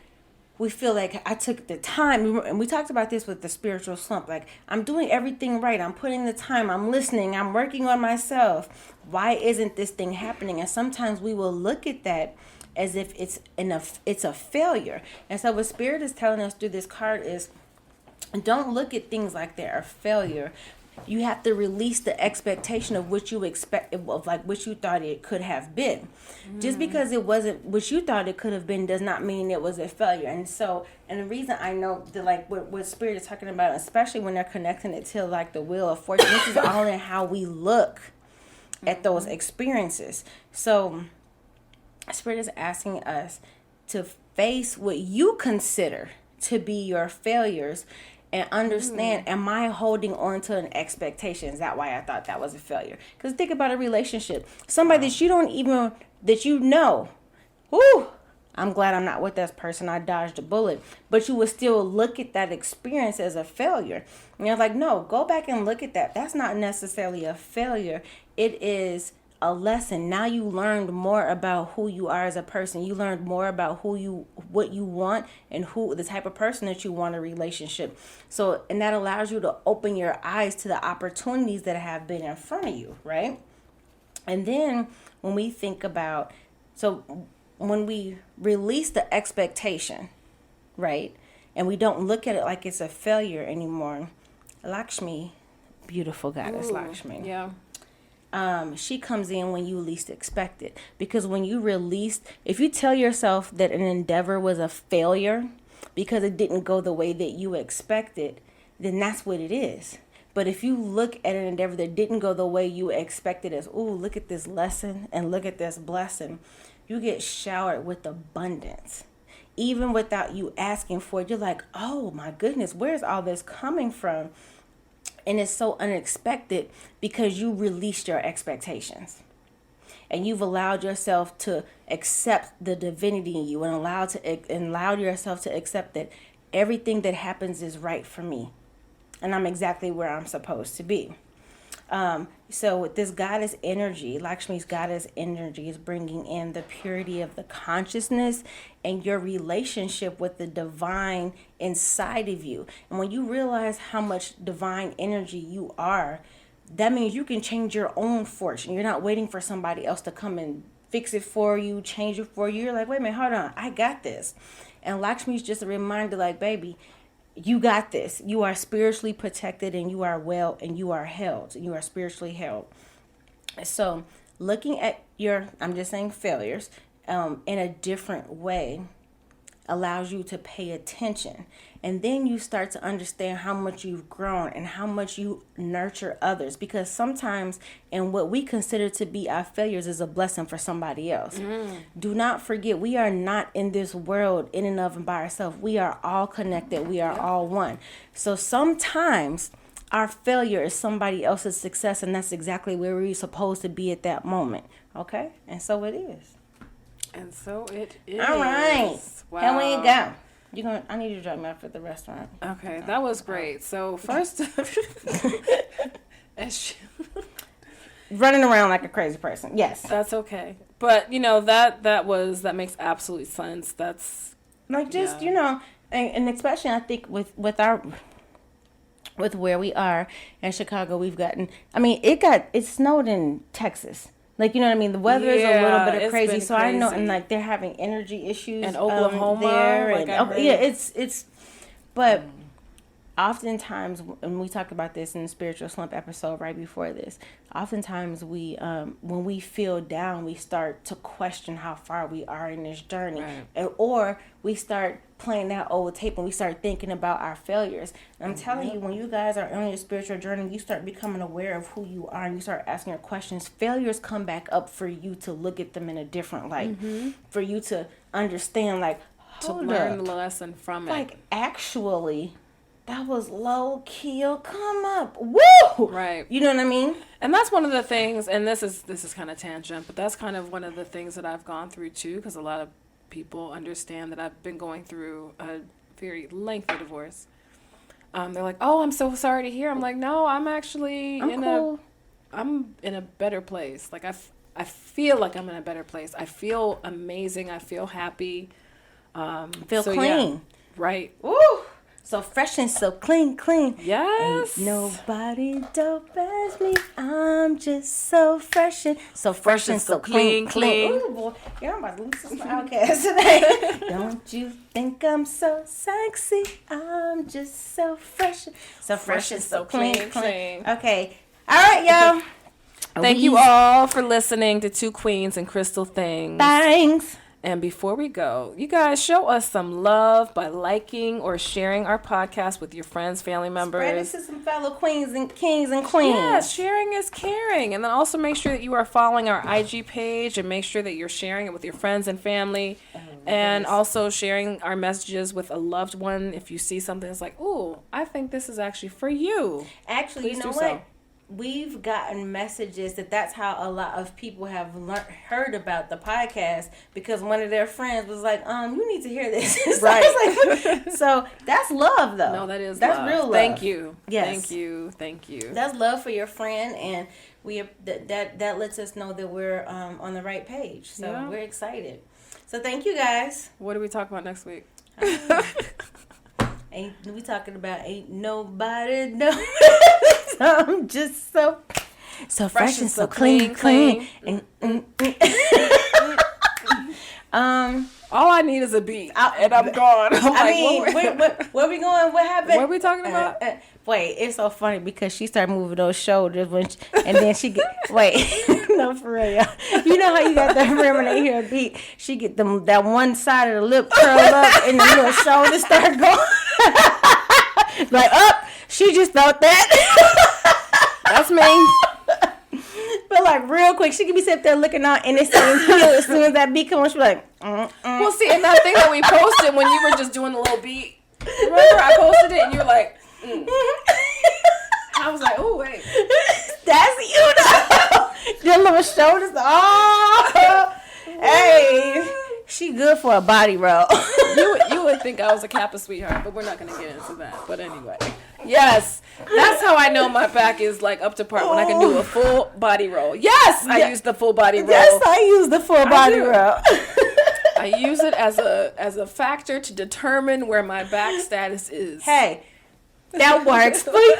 we feel like I took the time, and we talked about this with the spiritual slump, like I'm doing everything right, I'm putting the time, I'm listening, I'm working on myself. Why isn't this thing happening? And sometimes we will look at that as if it's a failure. And so what Spirit is telling us through this card is, don't look at things like they're a failure. You have to release the expectation of what you expect, of like what you thought it could have been. Just because it wasn't what you thought it could have been does not mean it was a failure. And so, and the reason I know that like what Spirit is talking about, especially when they're connecting it to like the Wheel of Fortune, this is all in how we look at those experiences. So Spirit is asking us to face what you consider to be your failures and understand, am I holding on to an expectation? Is that why I thought that was a failure? Because think about a relationship. Somebody that you don't even, that you know, whoo, I'm glad I'm not with that person. I dodged a bullet. But you would still look at that experience as a failure. And you're like, no, go back and look at that. That's not necessarily a failure. It is a lesson. Now you learned more about who you are as a person. You learned more about what you want, and who the type of person that you want in a relationship. So, and that allows you to open your eyes to the opportunities that have been in front of you, right? And then when we think about, so when we release the expectation, right, and we don't look at it like it's a failure anymore, Lakshmi, beautiful goddess Lakshmi. Yeah. She comes in when you least expect it. Because when you release, if you tell yourself that an endeavor was a failure because it didn't go the way that you expected, then that's what it is. But if you look at an endeavor that didn't go the way you expected as, ooh, look at this lesson and look at this blessing, you get showered with abundance. Even without you asking for it, you're like, oh my goodness, where's all this coming from? And it's so unexpected because you released your expectations. And you've allowed yourself to accept the divinity in you and allowed yourself to accept that everything that happens is right for me. And I'm exactly where I'm supposed to be. So with this goddess energy, Lakshmi's goddess energy is bringing in the purity of the consciousness and your relationship with the divine inside of you. And when you realize how much divine energy you are, that means you can change your own fortune. You're not waiting for somebody else to come and fix it for you, change it for you. You're like, wait a minute, hold on, I got this. And Lakshmi's just a reminder, like, baby, you got this. You are spiritually protected, and you are well, and you are held. You are spiritually held. So looking at your, I'm just saying, failures in a different way allows you to pay attention. And then you start to understand how much you've grown and how much you nurture others. Because sometimes in what we consider to be our failures is a blessing for somebody else. Do not forget, we are not in this world in and of and by ourselves. We are all connected. We are all one. So sometimes our failure is somebody else's success, and that's exactly where we're supposed to be at that moment. Okay? And so it is. And so it is. All right. Wow. Here we go. I need you to drop me off at the restaurant. Okay, that was great. So first, running around like a crazy person. Yes, that's okay. But that makes absolute sense. That's like just and especially I think with where we are in Chicago, we've gotten. I mean, it snowed in Texas. Like, you know what I mean? The weather is a little bit of crazy. So I know, and like they're having energy issues in Oklahoma there. But oftentimes, and we talked about this in the spiritual slump episode right before this, oftentimes we, when we feel down, we start to question how far we are in this journey. Right. Or we start playing that old tape and we start thinking about our failures. And I'm telling you, when you guys are on your spiritual journey, you start becoming aware of who you are and you start asking your questions. Failures come back up for you to look at them in a different light, for you to understand, like, to learn the lesson from it. Like, actually, that was low key. Come up, woo! Right. You know what I mean? And that's one of the things. And this is kind of tangent, but that's kind of one of the things that I've gone through too, because a lot of people understand that I've been going through a very lengthy divorce. They're like, "Oh, I'm so sorry to hear." I'm like, "No, I'm actually I'm in a better place. Like I feel like I'm in a better place. I feel amazing. I feel happy. Feel clean, yeah, right? Woo! So fresh and so clean. Yes. Ain't nobody dope as me. I'm just so fresh and so clean. Ooh, boy. Yeah, I'm about to lose some outcasts today. Don't you think I'm so sexy? I'm just so fresh and so clean. Okay. All right, y'all. Thank you all for listening to Two Queens and Crystal Things. Thanks. And before we go, you guys show us some love by liking or sharing our podcast with your friends, family members. Spread it to some fellow queens and kings and queens. Yeah, sharing is caring. And then also make sure that you are following our IG page and make sure that you're sharing it with your friends and family. And also sharing our messages with a loved one. If you see something that's like, ooh, I think this is actually for you. Actually, you know what? So. We've gotten messages that's how a lot of people have heard about the podcast, because one of their friends was like, you need to hear this. Right. So that's love, though. No, that's love. Real love. Thank you. Yes. Thank you. That's love for your friend, and that lets us know that we're on the right page. So we're excited. So thank you, guys. What do we talk about next week? We talking about ain't nobody know. I'm just so fresh and so clean. All I need is a beat, and I'm gone. Where we going? What happened? What are we talking about? Wait, it's so funny because she started moving those shoulders and then she get no, for real, y'all. You know how you got that rim when they hear a beat, she get that one side of the lip curl up and the little shoulders start going. Like, she just thought that. That's me. But like real quick, she could be sitting there looking out and it's saying cute. As soon as that beat comes, she be like, Well, see, and that thing that we posted when you were just doing a little beat, remember I posted it and you were like, I was like, oh wait, that's you though. Your little shoulders. Oh, hey, she good for a body roll. you would think I was a Kappa sweetheart, but we're not gonna get into that. But anyway, yes, that's how I know my back is like up to par when I can do a full body roll. Yes, I use the full body roll. Yes, I use the full body roll. I use it as a factor to determine where my back status is. Hey, that works for you.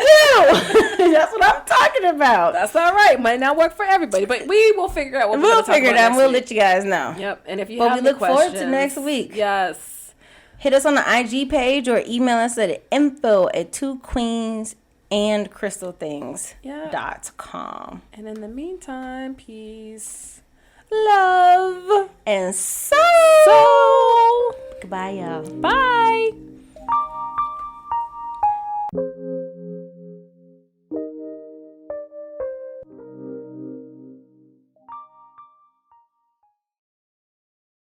That's what I'm talking about. That's all right. Might not work for everybody, but we will figure out what we're we'll going to talk about. We'll figure it out. We'll let you guys know. Yep. And if you but have we look questions, forward to next week. Yes. Hit us on the IG page or email us at info@twoqueensandcrystalthings.com. And in the meantime, peace, love, and so. Goodbye, y'all. Bye.